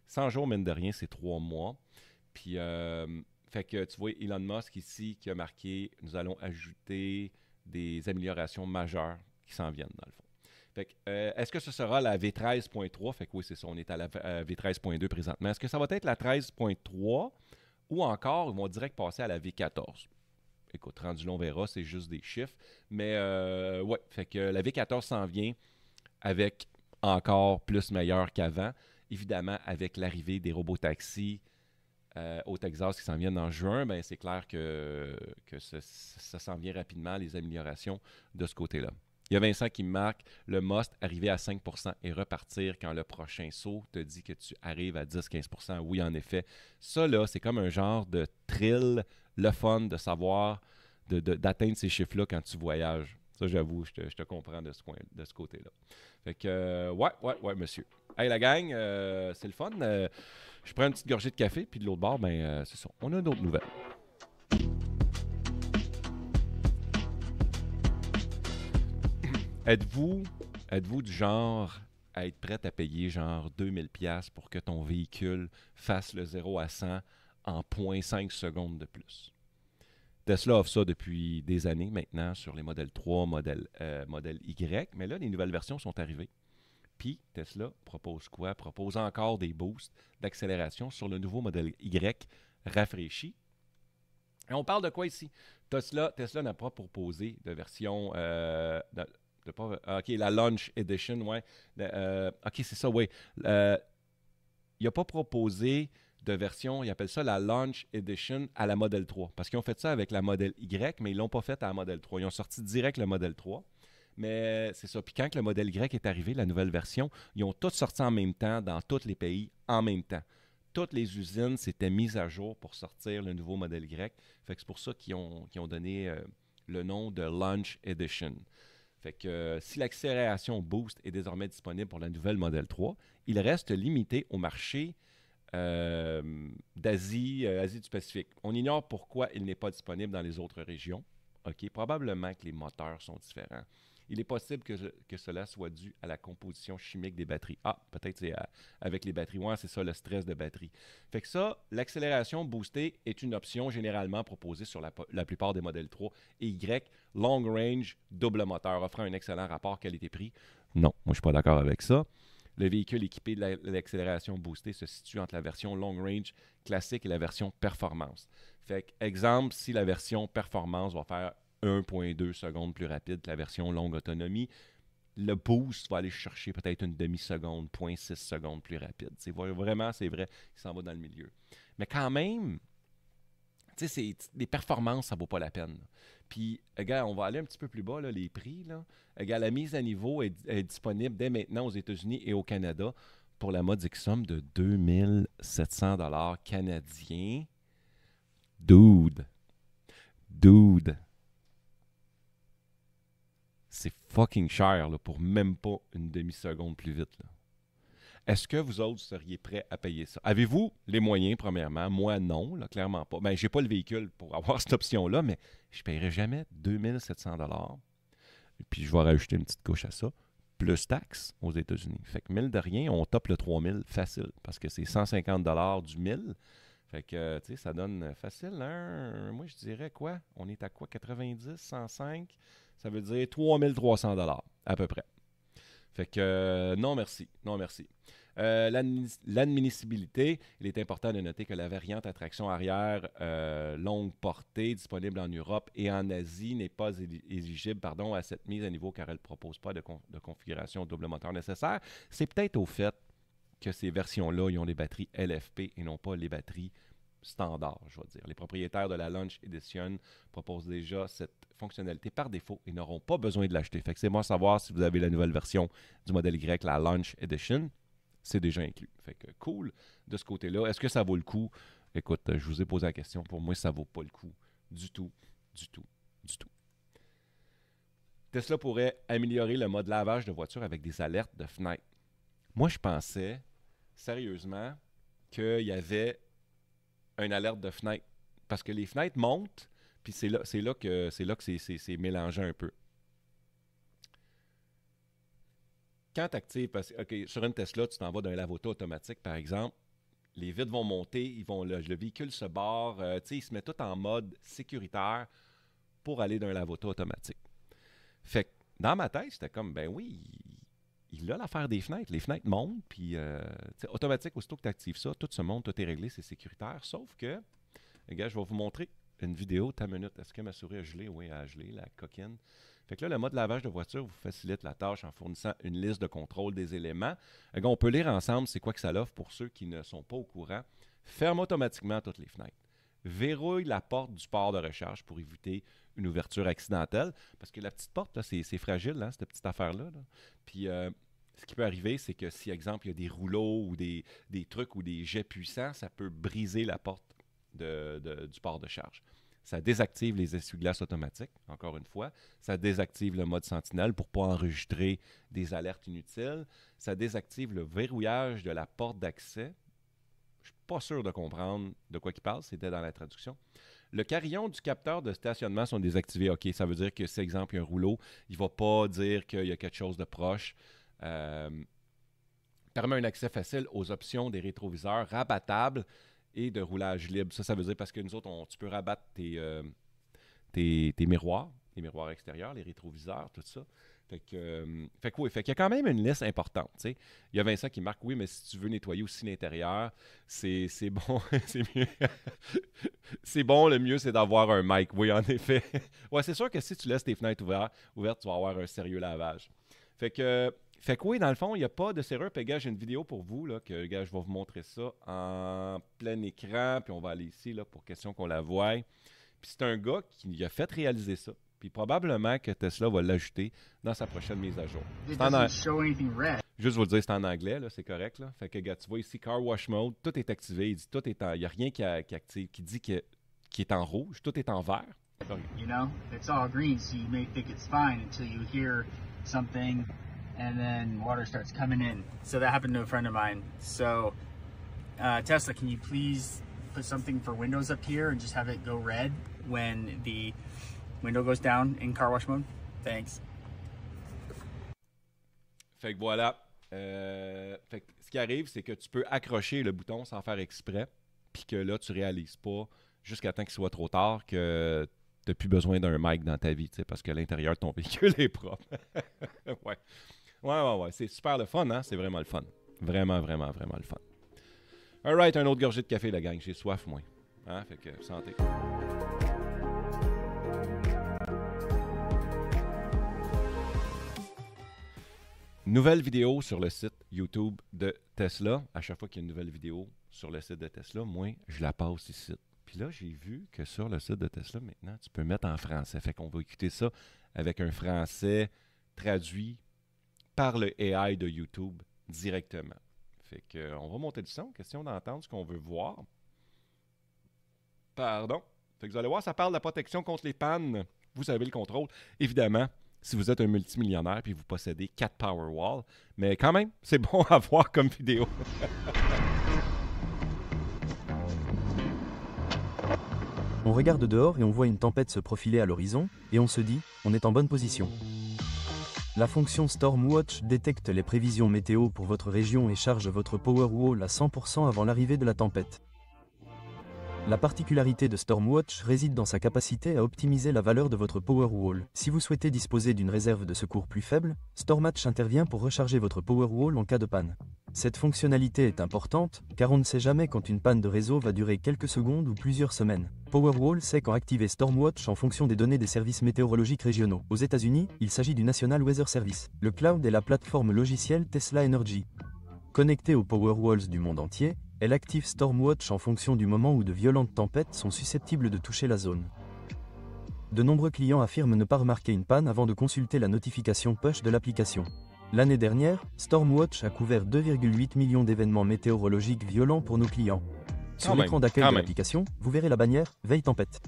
100 jours, mine de rien, c'est 3 mois. Puis, fait que tu vois Elon Musk ici qui a marqué « Nous allons ajouter des améliorations majeures qui s'en viennent, dans le fond. » Fait que, est-ce que ce sera la V13.3? Fait que oui, c'est ça, on est à la V13.2 présentement. Est-ce que ça va être la 13.3 ou encore, ils vont direct passer à la V14? Écoute, rendu long, on verra, c'est juste des chiffres. Mais ouais, fait que la V14 s'en vient avec encore plus meilleur qu'avant. Évidemment, avec l'arrivée des robotaxis au Texas qui s'en viennent en juin, ben, c'est clair que ça s'en vient rapidement, les améliorations de ce côté-là. Il y a Vincent qui me marque le must arriver à 5% et repartir quand le prochain saut te dit que tu arrives à 10-15%. Oui, en effet. Ça, là, c'est comme un genre de thrill, le fun de savoir, d'atteindre ces chiffres-là quand tu voyages. Ça, j'avoue, je te comprends de ce côté-là. Fait que, ouais, monsieur. Hey, la gang, c'est le fun. Je prends une petite gorgée de café, puis de l'autre bord, ben, c'est ça. On a d'autres nouvelles. Êtes-vous du genre à être prêt à payer genre 2000$ pour que ton véhicule fasse le 0 à 100 en 0.5 secondes de plus? Tesla offre ça depuis des années maintenant sur les modèles 3, modèle Y, mais là, les nouvelles versions sont arrivées. Puis Tesla propose quoi? Propose encore des boosts d'accélération sur le nouveau modèle Y rafraîchi. Et on parle de quoi ici? Tesla n'a pas proposé de version... OK, la Launch Edition, ouais. OK, c'est ça, oui. Il n'a pas proposé de version, ils appellent ça la Launch Edition à la Model 3. Parce qu'ils ont fait ça avec la Model Y, mais ils ne l'ont pas fait à la Model 3. Ils ont sorti direct le Model 3. Mais c'est ça. Puis quand que le modèle Y est arrivé, la nouvelle version, ils ont tous sorti en même temps dans tous les pays en même temps. Toutes les usines s'étaient mises à jour pour sortir le nouveau modèle Y. Fait que c'est pour ça qu'ils ont donné le nom de Launch Edition. Fait que si l'accélération Boost est désormais disponible pour la nouvelle Model 3, il reste limité au marché d'Asie, Asie du Pacifique. On ignore pourquoi il n'est pas disponible dans les autres régions. OK, probablement que les moteurs sont différents. Il est possible que cela soit dû à la composition chimique des batteries. Ah, peut-être c'est avec les batteries. Ouais, c'est ça, le stress de batterie. Fait que ça, l'accélération boostée est une option généralement proposée sur la plupart des modèles 3 et Y, long range, double moteur, offrant un excellent rapport qualité-prix. Non, moi je ne suis pas d'accord avec ça. Le véhicule équipé de l'accélération boostée se situe entre la version long range classique et la version performance. Fait que, exemple, si la version performance va faire 1,2 secondes plus rapide que la version longue autonomie, le boost va aller chercher peut-être une demi-seconde, 0,6 secondes plus rapide. C'est vraiment, c'est vrai, il s'en va dans le milieu. Mais quand même, tu sais, les performances, ça ne vaut pas la peine. Puis, regarde, on va aller un petit peu plus bas, là, les prix. Là. Regarde, la mise à niveau est disponible dès maintenant aux États-Unis et au Canada pour la modique somme de 2700 $ canadiens. Dude. C'est fucking cher là, pour même pas une demi-seconde plus vite. Là. Est-ce que vous autres seriez prêts à payer ça? Avez-vous les moyens, premièrement? Moi, non, là, clairement pas. Ben, j'ai pas le véhicule pour avoir cette option-là, mais je ne paierai jamais 2700 $. Puis je vais rajouter une petite couche à ça, plus taxes aux États-Unis. Fait que 1000 de rien, on top le 3000 facile, parce que c'est 150 $ du 1000. Fait que, tu sais, ça donne facile, hein? Moi, je dirais quoi? On est à quoi? 90, 105? Ça veut dire 3300 $ à peu près. Fait que, non merci. Non merci. L'admissibilité, il est important de noter que la variante à traction arrière longue portée disponible en Europe et en Asie n'est pas éligible à cette mise à niveau car elle ne propose pas de configuration double moteur nécessaire. C'est peut-être au fait que ces versions-là, ils ont les batteries LFP et non pas les batteries standard, je vais dire. Les propriétaires de la Launch Edition proposent déjà cette fonctionnalité par défaut et n'auront pas besoin de l'acheter. Fait que c'est moi savoir si vous avez la nouvelle version du modèle Y, la Launch Edition, c'est déjà inclus. Fait que cool de ce côté-là. Est-ce que ça vaut le coup? Écoute, je vous ai posé la question. Pour moi, ça ne vaut pas le coup. Du tout. Tesla pourrait améliorer le mode lavage de voiture avec des alertes de fenêtres. Moi, je pensais, sérieusement, qu'il y avait une alerte de fenêtre. Parce que les fenêtres montent, puis c'est là que c'est mélangé un peu. Quand tu actives, sur une Tesla, tu t'en vas d'un lave-auto automatique, par exemple, les vitres vont monter, le véhicule se barre, il se met tout en mode sécuritaire pour aller d'un lave-auto automatique. Fait que dans ma tête, j'étais comme, ben oui, il a l'affaire des fenêtres. Les fenêtres montent, puis automatique, aussitôt que tu actives ça, tout se monte, tout est réglé, c'est sécuritaire. Sauf que, les gars, je vais vous montrer une vidéo, ta minute. Est-ce que ma souris a gelé? Oui, elle a gelé, la coquine. Fait que là, le mode lavage de voiture vous facilite la tâche en fournissant une liste de contrôle des éléments. On peut lire ensemble c'est quoi que ça l'offre pour ceux qui ne sont pas au courant. Ferme automatiquement toutes les fenêtres. Verrouille la porte du port de recharge pour éviter une ouverture accidentelle. Parce que la petite porte, là, c'est fragile, hein, cette petite affaire-là. Là. Puis, ce qui peut arriver, c'est que si, exemple, il y a des rouleaux ou des trucs ou des jets puissants, ça peut briser la porte du port de charge. Ça désactive les essuie-glaces automatiques, encore une fois. Ça désactive le mode sentinelle pour ne pas enregistrer des alertes inutiles. Ça désactive le verrouillage de la porte d'accès. Je ne suis pas sûr de comprendre de quoi il parle, c'était dans la traduction. Le carillon du capteur de stationnement sont désactivés. OK, ça veut dire que, si, exemple, il y a un rouleau, il ne va pas dire qu'il y a quelque chose de proche. Permet un accès facile aux options des rétroviseurs rabattables et de roulage libre. Ça veut dire parce que nous autres, tu peux rabattre tes miroirs, les miroirs extérieurs, les rétroviseurs, tout ça. Fait qu'il y a quand même une liste importante. T'sais. Il y a Vincent qui marque, oui, mais si tu veux nettoyer aussi l'intérieur, c'est bon, c'est mieux. C'est bon, le mieux, c'est d'avoir un mic. Oui, en effet. Ouais, c'est sûr que si tu laisses tes fenêtres ouvertes, tu vas avoir un sérieux lavage. Fait que oui, dans le fond, il n'y a pas de serrure. Puis, gars, j'ai une vidéo pour vous, là, que, gars, je vais vous montrer ça en plein écran. Puis, on va aller ici, là, pour question qu'on la voie. Puis, c'est un gars qui a fait réaliser ça. Puis probablement que Tesla va l'ajouter dans sa prochaine mise à jour. It C'est en doesn't show anything red. Juste vous le dire, c'est en anglais, là, c'est correct. Là. Fait que, gars, tu vois ici, Car Wash Mode, tout est activé. Il dit tout est en... Il n'y a rien qui active, qui dit qui est en rouge, tout est en vert. You know, it's all green, so you may think it's fine until you hear something, and then water starts coming in. So that happened to a friend of mine. So, Tesla, can you please put something for windows up here and just have it go red when the window goes down in car wash mode? Thanks. Fait que voilà. Fait que ce qui arrive, c'est que tu peux accrocher le bouton sans faire exprès, puis que là, tu réalises pas jusqu'à temps qu'il soit trop tard que tu n'as plus besoin d'un mic dans ta vie, parce que l'intérieur de ton véhicule est propre. Ouais. C'est super le fun, hein? C'est vraiment le fun. Vraiment, vraiment, vraiment le fun. Alright, un autre gorgée de café, la gang. J'ai soif, moi. Hein? Fait que, santé. Nouvelle vidéo sur le site YouTube de Tesla. À chaque fois qu'il y a une nouvelle vidéo sur le site de Tesla, moi, je la passe ici. Puis là, j'ai vu que sur le site de Tesla, maintenant, tu peux mettre en français. Fait qu'on va écouter ça avec un français traduit par le AI de YouTube directement. Fait qu'on va monter le son. Question d'entendre ce qu'on veut voir. Pardon. Fait que vous allez voir, ça parle de la protection contre les pannes. Vous avez le contrôle. Évidemment, si vous êtes un multimillionnaire et vous possédez 4 Powerwall. Mais quand même, c'est bon à voir comme vidéo. On regarde dehors et on voit une tempête se profiler à l'horizon, et on se dit, on est en bonne position. La fonction Stormwatch détecte les prévisions météo pour votre région et charge votre Powerwall à 100% avant l'arrivée de la tempête. La particularité de Stormwatch réside dans sa capacité à optimiser la valeur de votre Powerwall. Si vous souhaitez disposer d'une réserve de secours plus faible, Stormwatch intervient pour recharger votre Powerwall en cas de panne. Cette fonctionnalité est importante, car on ne sait jamais quand une panne de réseau va durer quelques secondes ou plusieurs semaines. Powerwall sait quand activer Stormwatch en fonction des données des services météorologiques régionaux. Aux États-Unis, il s'agit du National Weather Service. Le cloud est la plateforme logicielle Tesla Energy. Connectée aux Powerwalls du monde entier, elle active Stormwatch en fonction du moment où de violentes tempêtes sont susceptibles de toucher la zone. De nombreux clients affirment ne pas remarquer une panne avant de consulter la notification push de l'application. L'année dernière, Stormwatch a couvert 2,8 millions d'événements météorologiques violents pour nos clients. Sur l'écran d'accueil de l'application, vous verrez la bannière « Veille tempête ».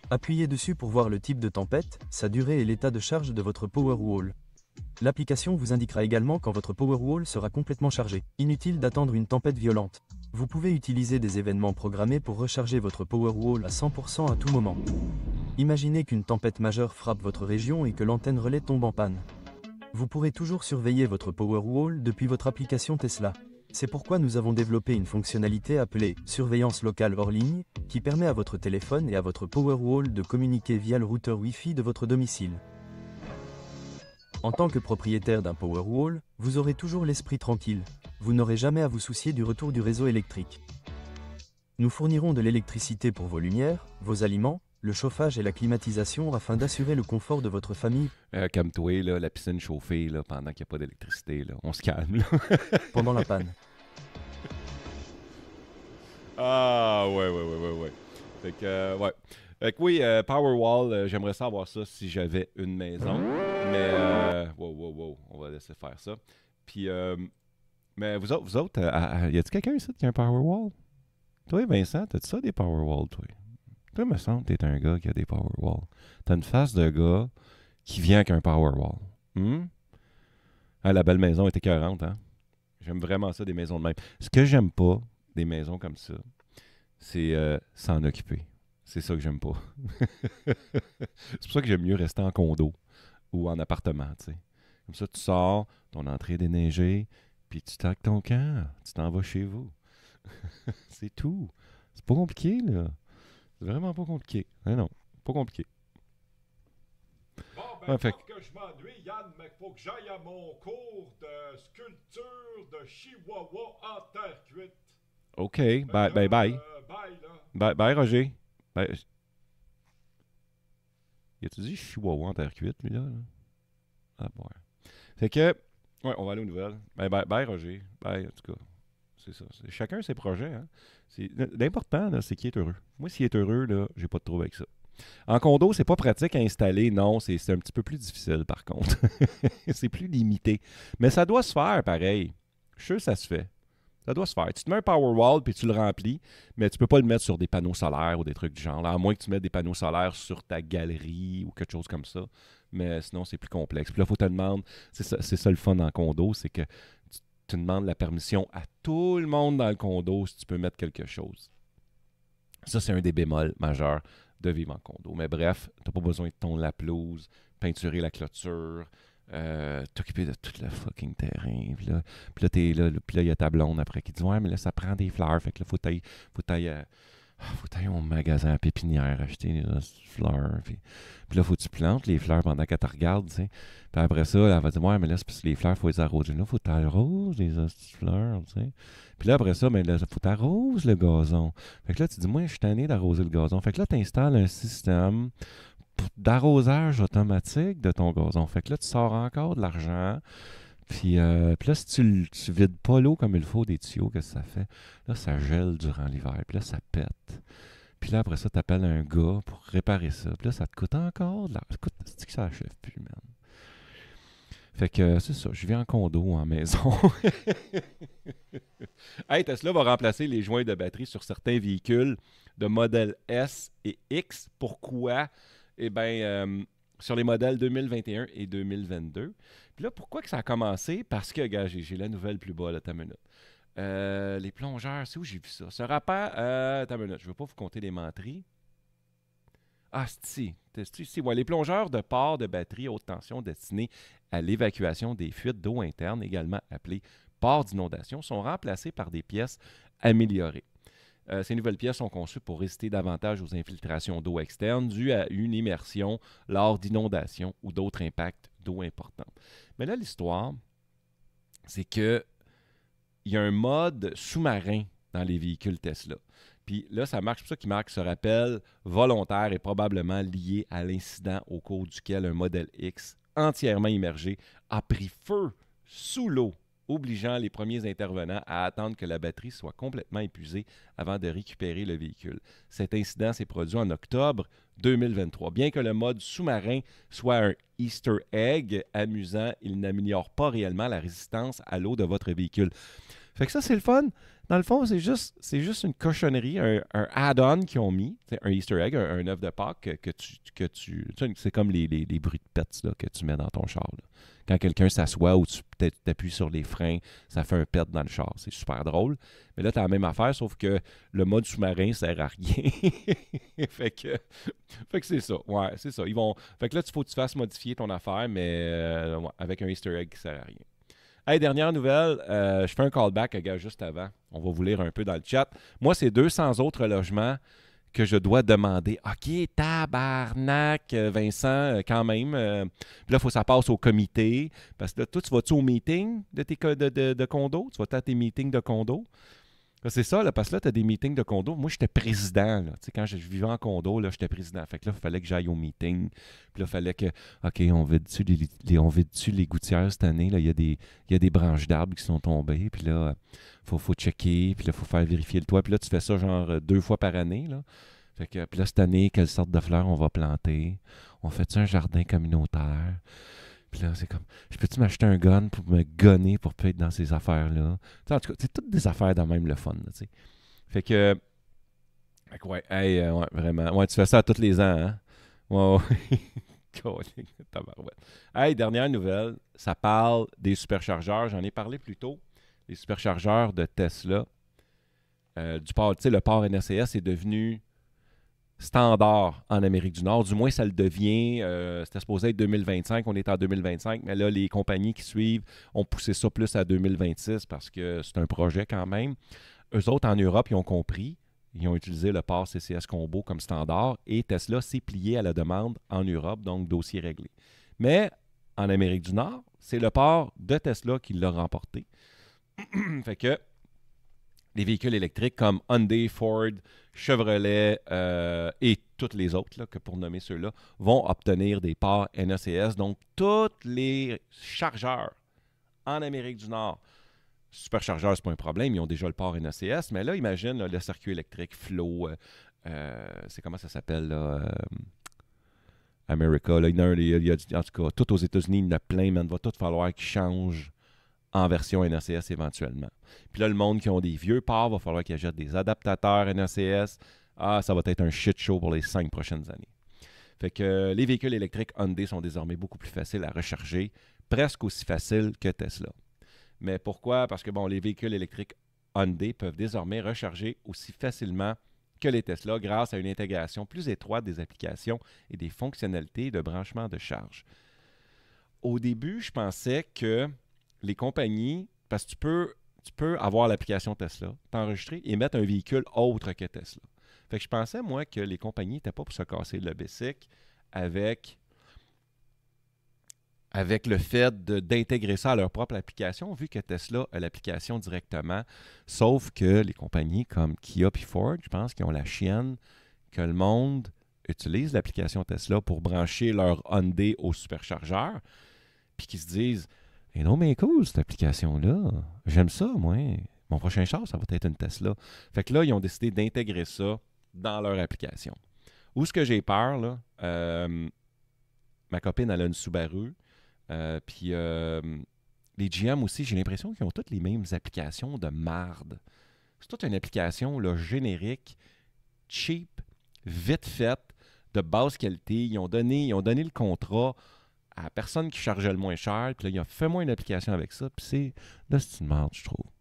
Appuyez dessus pour voir le type de tempête, sa durée et l'état de charge de votre Powerwall. L'application vous indiquera également quand votre Powerwall sera complètement chargé. Inutile d'attendre une tempête violente. Vous pouvez utiliser des événements programmés pour recharger votre Powerwall à 100% à tout moment. Imaginez qu'une tempête majeure frappe votre région et que l'antenne relais tombe en panne. Vous pourrez toujours surveiller votre Powerwall depuis votre application Tesla. C'est pourquoi nous avons développé une fonctionnalité appelée « Surveillance locale hors ligne » qui permet à votre téléphone et à votre Powerwall de communiquer via le routeur Wi-Fi de votre domicile. En tant que propriétaire d'un Powerwall, vous aurez toujours l'esprit tranquille. Vous n'aurez jamais à vous soucier du retour du réseau électrique. Nous fournirons de l'électricité pour vos lumières, vos aliments, le chauffage et la climatisation afin d'assurer le confort de votre famille. Calme-toi, là, la piscine chauffée là, pendant qu'il n'y a pas d'électricité. Là. On se calme. Là. Pendant la panne. Ah, ouais. Fait que, ouais. Fait que oui, Powerwall, j'aimerais savoir ça si j'avais une maison. Mais, wow, on va laisser faire ça. Puis, mais vous autres, y a-t-il quelqu'un ici qui a un Powerwall? Toi, Vincent, t'as-tu ça des Powerwall, toi? Toi, me semble que t'es un gars qui a des Powerwall. T'as une face de gars qui vient avec un Powerwall. Ah, la belle maison est écœurante, hein? J'aime vraiment ça, des maisons de même. Ce que j'aime pas des maisons comme ça, c'est s'en occuper. C'est ça que j'aime pas. C'est pour ça que j'aime mieux rester en condo ou en appartement, tu sais. Comme ça, tu sors, ton entrée est déneigée, puis tu taques ton camp, tu t'en vas chez vous. C'est tout. C'est pas compliqué, là. C'est vraiment pas compliqué. Non, pas compliqué. Bon, ben, fait... que je m'ennuie, Yann, mais faut que j'aille à mon cours de sculpture de chihuahua en terre cuite. OK, bye. Bye, là. Bye, Roger. Bye. Y a-tu dit chihuahua en terre cuite, lui, là? Ah, bon. Fait que, ouais, on va aller aux nouvelles. Bye, Roger. Bye, en tout cas. C'est ça. C'est chacun ses projets, hein. L'important, là, c'est qu'il est heureux. Moi, s'il est heureux, là, j'ai pas de trouble avec ça. En condo, c'est pas pratique à installer, non, c'est un petit peu plus difficile par contre. C'est plus limité. Mais ça doit se faire pareil. Je suis sûr que ça se fait. Ça doit se faire. Tu te mets un Powerwall puis tu le remplis, mais tu peux pas le mettre sur des panneaux solaires ou des trucs du genre. Là, à moins que tu mettes des panneaux solaires sur ta galerie ou quelque chose comme ça. Mais sinon, c'est plus complexe. Puis là, il faut que tu demandes, c'est ça le fun en condo, c'est que tu demandes la permission à tout le monde dans le condo si tu peux mettre quelque chose. Ça, c'est un des bémols majeurs de vivre en condo. Mais bref, tu n'as pas besoin de tondre la pelouse, peinturer la clôture, t'occuper de tout le fucking terrain. Puis là, t'es là, puis là, il y a ta blonde après qui dit « Ouais, mais là, ça prend des fleurs. » Fait que là, faut t'ailler au magasin à pépinière acheter des fleurs. Puis là, faut que tu plantes les fleurs pendant qu'elle te regarde, tu sais. Puis après ça, elle va dire « Ouais, mais là, c'est parce que les fleurs, il faut les arroser. Là, faut que t'arroses les fleurs, tu sais. » Puis là, après ça, ben là, faut que t'arroses le gazon. Fait que là, tu dis « Moi, je suis tanné d'arroser le gazon. » Fait que là, tu installes un système d'arrosage automatique de ton gazon. Fait que là, tu sors encore de l'argent. Puis là, si tu vides pas l'eau comme il faut des tuyaux, qu'est-ce que ça fait? Là, ça gèle durant l'hiver. Puis là, ça pète. Puis là, après ça, tu appelles un gars pour réparer ça. Puis là, ça te coûte encore de l'argent. Écoute, c'est que ça achève plus, man. Fait que c'est ça, je vis en condo, en maison. Hey, Tesla va remplacer les joints de batterie sur certains véhicules de modèle S et X. Pourquoi? Eh bien, sur les modèles 2021 et 2022. Puis là, pourquoi que ça a commencé? Parce que, gars, j'ai la nouvelle plus bas, là, t'as une minute. Les plongeurs, c'est où j'ai vu ça? Ce rapport, t'as une minute, je ne veux pas vous compter les menteries. Ah, si. Ouais, les plongeurs de port de batterie haute tension destinés à l'évacuation des fuites d'eau interne, également appelés ports d'inondation, sont remplacés par des pièces améliorées. Ces nouvelles pièces sont conçues pour résister davantage aux infiltrations d'eau externe dues à une immersion lors d'inondations ou d'autres impacts d'eau importants. Mais là, l'histoire, c'est qu'il y a un mode sous-marin dans les véhicules Tesla. Puis là, ça marche pour ça qu'Marc se rappelle volontaire et probablement lié à l'incident au cours duquel un modèle X entièrement immergé a pris feu sous l'eau, obligeant les premiers intervenants à attendre que la batterie soit complètement épuisée avant de récupérer le véhicule. Cet incident s'est produit en octobre 2023. Bien que le mode sous-marin soit un Easter egg amusant, il n'améliore pas réellement la résistance à l'eau de votre véhicule. Fait que ça, c'est le fun. Dans le fond, c'est juste une cochonnerie, un add-on qu'ils ont mis, un Easter egg, un œuf de Pâques que tu c'est comme les bruits de pets là, que tu mets dans ton char. Là. Quand quelqu'un s'assoit ou tu t'appuies sur les freins, ça fait un pet dans le char. C'est super drôle. Mais là, tu as la même affaire, sauf que le mode sous-marin ne sert à rien. fait que c'est ça. Ouais, c'est ça. Fait que là, il faut que tu fasses modifier ton affaire, mais avec un Easter egg qui ne sert à rien. Hey, dernière nouvelle, je fais un callback à gars juste avant. On va vous lire un peu dans le chat. Moi, c'est 200 autres logements que je dois demander. OK, tabarnak, Vincent, quand même. Puis là, il faut que ça passe au comité. Parce que là, toi, tu vas-tu au meeting de condo? Tu vas à tes meetings de condo? Là, c'est ça, là, parce que là, tu as des meetings de condo. Moi, j'étais président. Là. Quand je vivais en condo, là, j'étais président. Fait que là, il fallait que j'aille au meeting. Puis là, il fallait que, OK, on vide-tu les gouttières cette année? Là, il y a des branches d'arbres qui sont tombées. Puis là, faut checker. Puis là, il faut faire vérifier le toit. Puis là, tu fais ça genre 2 fois par année. Là. Fait que, puis là, cette année, quelle sorte de fleurs on va planter? On fait-tu un jardin communautaire? Puis là, c'est comme, je peux-tu m'acheter un gun pour me gonner pour pas être dans ces affaires-là? T'sais, en tout cas, c'est toutes des affaires dans même le fun. Là, fait que, ouais, hey, ouais, vraiment. Ouais, tu fais ça tous les ans, hein? Ouais, ouais. Hey, dernière nouvelle, ça parle des superchargeurs. J'en ai parlé plus tôt. Les superchargeurs de Tesla. Du port, tu sais, le port NACS est devenu standard en Amérique du Nord. Du moins, ça le devient. C'était supposé être 2025. On est en 2025. Mais là, les compagnies qui suivent ont poussé ça plus à 2026 parce que c'est un projet quand même. Eux autres, en Europe, ils ont compris. Ils ont utilisé le port CCS Combo comme standard et Tesla s'est plié à la demande en Europe, donc dossier réglé. Mais en Amérique du Nord, c'est le port de Tesla qui l'a remporté. Fait que les véhicules électriques comme Hyundai, Ford, Chevrolet et toutes les autres, là, que pour nommer ceux-là, vont obtenir des ports NACS. Donc, tous les chargeurs en Amérique du Nord, superchargeurs, ce n'est pas un problème, ils ont déjà le port NACS, mais là, imagine là, le circuit électrique, Flow, c'est comment ça s'appelle, là? America. Là, en tout cas, tout aux États-Unis, il y en a plein, mais il va tout falloir qu'ils changent en version NACS éventuellement. Puis là, le monde qui ont des vieux parts, va falloir qu'ils achètent des adaptateurs NACS. Ah, ça va être un shit show pour les 5 prochaines années. Fait que les véhicules électriques Hyundai sont désormais beaucoup plus faciles à recharger, presque aussi faciles que Tesla. Mais pourquoi? Parce que bon, les véhicules électriques Hyundai peuvent désormais recharger aussi facilement que les Tesla grâce à une intégration plus étroite des applications et des fonctionnalités de branchement de charge. Au début, je pensais que les compagnies, parce que tu peux avoir l'application Tesla, t'enregistrer et mettre un véhicule autre que Tesla. Fait que je pensais, moi, que les compagnies n'étaient pas pour se casser le bessic avec le fait d'intégrer ça à leur propre application, vu que Tesla a l'application directement, sauf que les compagnies comme Kia et Ford, je pense qu'ils ont la chienne que le monde utilise l'application Tesla pour brancher leur Hyundai au superchargeur, puis qu'ils se disent « non, mais cool, cette application-là, j'aime ça, moi, mon prochain char, ça va être une Tesla. » Fait que là, ils ont décidé d'intégrer ça dans leur application. Où est-ce que j'ai peur, là? Ma copine, elle a une Subaru. Puis les GM aussi, j'ai l'impression qu'ils ont toutes les mêmes applications de marde. C'est toute une application là, générique, cheap, vite faite, de basse qualité. Ils ont donné le contrat à la personne qui chargeait le moins cher. Puis là, ils ont fait moi une application avec ça. Puis c'est une merde, je trouve.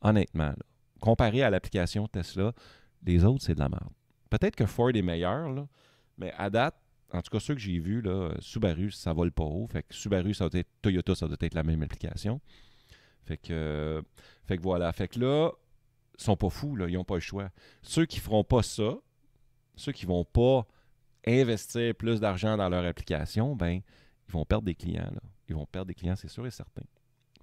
Honnêtement, là. Comparé à l'application Tesla, les autres, c'est de la merde. Peut-être que Ford est meilleur, là, mais à date, en tout cas, ceux que j'ai vus, là, Subaru, ça vole pas haut. Fait que Subaru, ça doit être Toyota, ça doit être la même application. Fait que voilà. Fait que là, ils sont pas fous, là, ils n'ont pas le choix. Ceux qui feront pas ça, ceux qui vont pas investir plus d'argent dans leur application, ben, ils vont perdre des clients, là. Ils vont perdre des clients, c'est sûr et certain.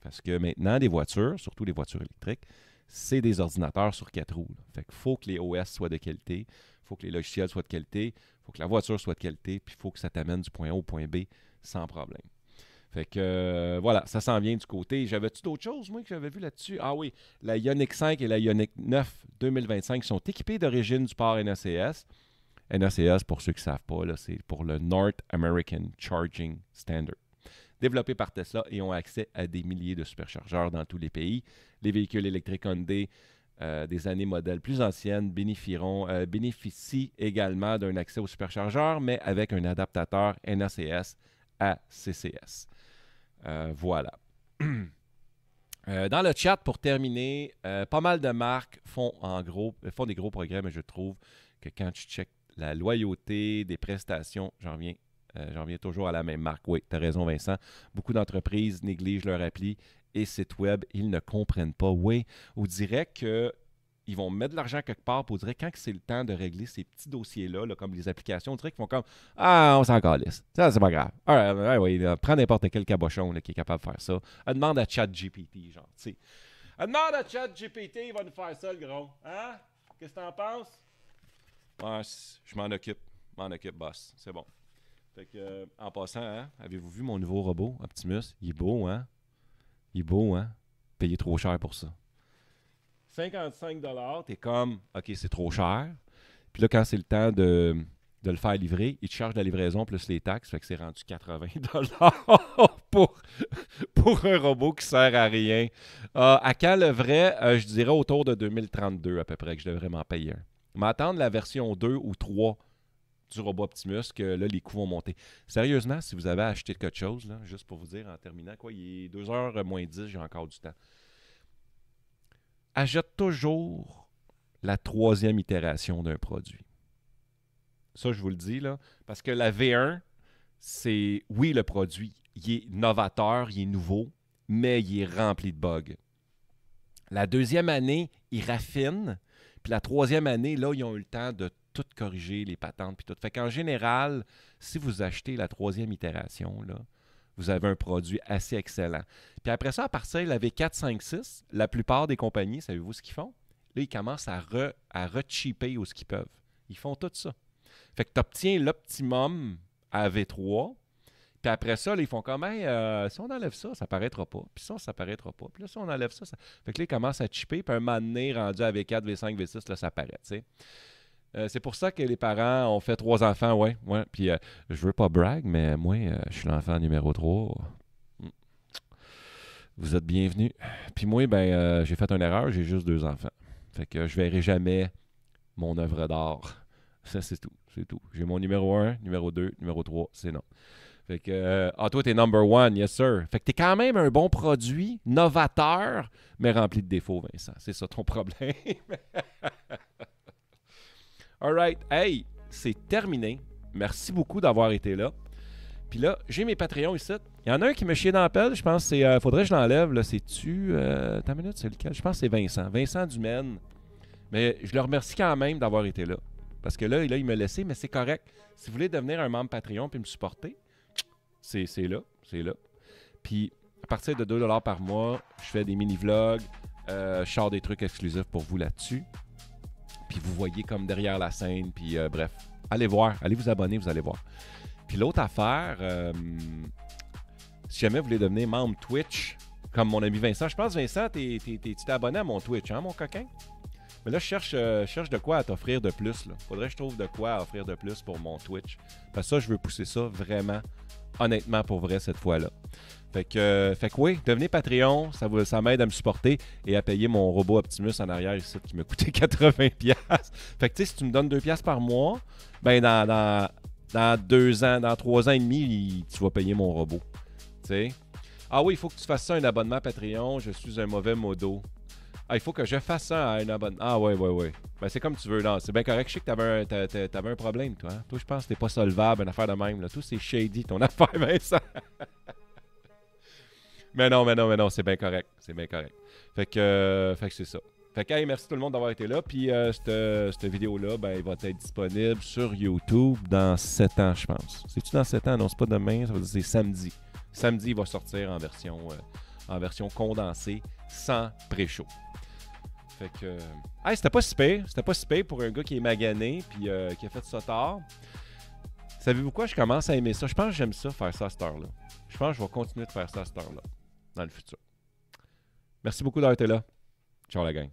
Parce que maintenant, des voitures, surtout les voitures électriques, c'est des ordinateurs sur 4 roues, là. Fait qu'il faut que les OS soient de qualité, il faut que les logiciels soient de qualité, il faut que la voiture soit de qualité, puis il faut que ça t'amène du point A au point B sans problème. Fait que voilà, ça s'en vient du côté. J'avais-tu d'autres choses, moi, que j'avais vu là-dessus? Ah oui, la Ioniq 5 et la Ioniq 9 2025 sont équipées d'origine du port NACS. NACS, pour ceux qui ne savent pas, là, c'est pour le North American Charging Standard. Développés par Tesla et ont accès à des milliers de superchargeurs dans tous les pays. Les véhicules électriques Hyundai des années modèles plus anciennes bénéficient également d'un accès au superchargeur, mais avec un adaptateur NACS à CCS. Voilà. Dans le chat, pour terminer, pas mal de marques font des gros progrès, mais je trouve que quand tu checkes la loyauté des prestations, j'en reviens toujours à la même marque. Oui, tu as raison, Vincent. Beaucoup d'entreprises négligent leur appli et site web, ils ne comprennent pas. Oui, on dirait qu'ils vont mettre de l'argent quelque part, puis on dirait quand c'est le temps de régler ces petits dossiers-là, là, comme les applications, on dirait qu'ils font comme « Ah, on s'en calisse. Ça, c'est pas grave. Oui, prends n'importe quel cabochon là, qui est capable de faire ça. Elle demande à ChatGPT, genre, tu sais. Elle demande à ChatGPT, il va nous faire ça, le gros. Hein? Qu'est-ce que t'en penses? Ouais, je m'en occupe. Boss. C'est bon. Fait que, en passant, hein, avez-vous vu mon nouveau robot, Optimus? Il est beau, hein? Payé trop cher pour ça. 55 $, t'es comme, OK, c'est trop cher. Puis là, quand c'est le temps de le faire livrer, il te charge la livraison plus les taxes, fait que c'est rendu 80 $ pour un robot qui sert à rien. À quand le vrai? Je dirais autour de 2032 à peu près que je devrais m'en payer un. M'attendre la version 2 ou 3 du robot Optimus, que là, les coûts vont monter. Sérieusement, si vous avez acheté quelque chose, là, juste pour vous dire en terminant, quoi, il est 2h moins 10, j'ai encore du temps. Achète toujours la 3e itération d'un produit. Ça, je vous le dis, là, parce que la V1, c'est, oui, le produit, il est novateur, il est nouveau, mais il est rempli de bugs. La 2e année, il raffine, puis la 3e année, là, ils ont eu le temps de tout corriger, les patentes, puis tout. Fait qu'en général, si vous achetez la 3e itération, là, vous avez un produit assez excellent. Puis après ça, à partir de la V4, 5, 6, la plupart des compagnies, savez-vous ce qu'ils font? Là, ils commencent à re-cheaper où ce qu'ils peuvent. Ils font tout ça. Fait que tu obtiens l'optimum à V3, puis après ça, là, ils font comme, hey, si on enlève ça, ça paraîtra pas. Puis ça paraîtra pas. Puis là, si on enlève ça, ça... Fait que là, ils commencent à cheaper, puis un moment donné, rendu à V4, V5, V6, là, ça paraît, tu sais. C'est pour ça que les parents ont fait 3 enfants, ouais. Puis je veux pas brag, mais moi, je suis l'enfant numéro 3. Vous êtes bienvenus. Puis moi, ben, j'ai fait une erreur, j'ai juste 2 enfants. Fait que je verrai jamais mon œuvre d'art. Ça, c'est tout. C'est tout. J'ai mon numéro 1, numéro 2, numéro 3, c'est non. Fait que, toi, t'es number 1, yes sir. Fait que t'es quand même un bon produit, novateur, mais rempli de défauts, Vincent. C'est ça ton problème. All right. Hey, c'est terminé. Merci beaucoup d'avoir été là. Puis là, j'ai mes Patreons ici. Il y en a un qui me chiait dans la pelle. Je pense que c'est... faudrait que je l'enlève. Là, c'est-tu... T'as une minute, c'est lequel? Je pense que c'est Vincent. Vincent Dumaine. Mais je le remercie quand même d'avoir été là. Parce que là, il m'a laissé, mais c'est correct. Si vous voulez devenir un membre Patreon puis me supporter, c'est là. C'est là. Puis, à partir de 2$ par mois, je fais des mini-vlogs. Je sors des trucs exclusifs pour vous là-dessus. Puis vous voyez comme derrière la scène. Puis bref, allez voir. Allez vous abonner, vous allez voir. Puis l'autre affaire, si jamais vous voulez devenir membre Twitch, comme mon ami Vincent, je pense, Vincent, tu t'es abonné à mon Twitch, hein, mon coquin? Mais là, je cherche de quoi à t'offrir de plus. Là. Faudrait que je trouve de quoi à offrir de plus pour mon Twitch. Parce que ça, je veux pousser ça vraiment, honnêtement, pour vrai, cette fois-là. Fait que oui, devenez Patreon, ça m'aide à me supporter et à payer mon robot Optimus en arrière ici qui m'a coûté 80$. Fait que tu sais, si tu me donnes 2$ par mois, ben dans 2 ans, dans 3 ans et demi, tu vas payer mon robot. T'sais? Ah oui, il faut que tu fasses ça un abonnement Patreon, je suis un mauvais modo. Ah, il faut que je fasse ça à un abonnement. Ah ouais. Ben c'est comme tu veux, non, c'est bien correct. Je sais que t'avais un problème, toi. Hein? Toi, je pense que t'es pas solvable, une affaire de même. Là. Tout c'est shady, ton affaire, Vincent. Mais non, c'est bien correct. C'est bien correct. Fait que c'est ça. Fait que, hey, merci tout le monde d'avoir été là. Puis, cette vidéo-là, ben, il va être disponible sur YouTube dans 7 ans, je pense. C'est-tu dans 7 ans? Non, c'est pas demain, ça veut dire c'est samedi. Samedi, il va sortir en version condensée, sans pré-show. Fait que, hey, c'était pas si pire. C'était pas si pire pour un gars qui est magané, puis qui a fait ça tard. Savez-vous quoi? Je commence à aimer ça. Je pense que j'aime ça, faire ça à cette heure-là. Je pense que je vais continuer de faire ça à cette heure-là, dans le futur. Merci beaucoup d'avoir été là. Ciao la gang.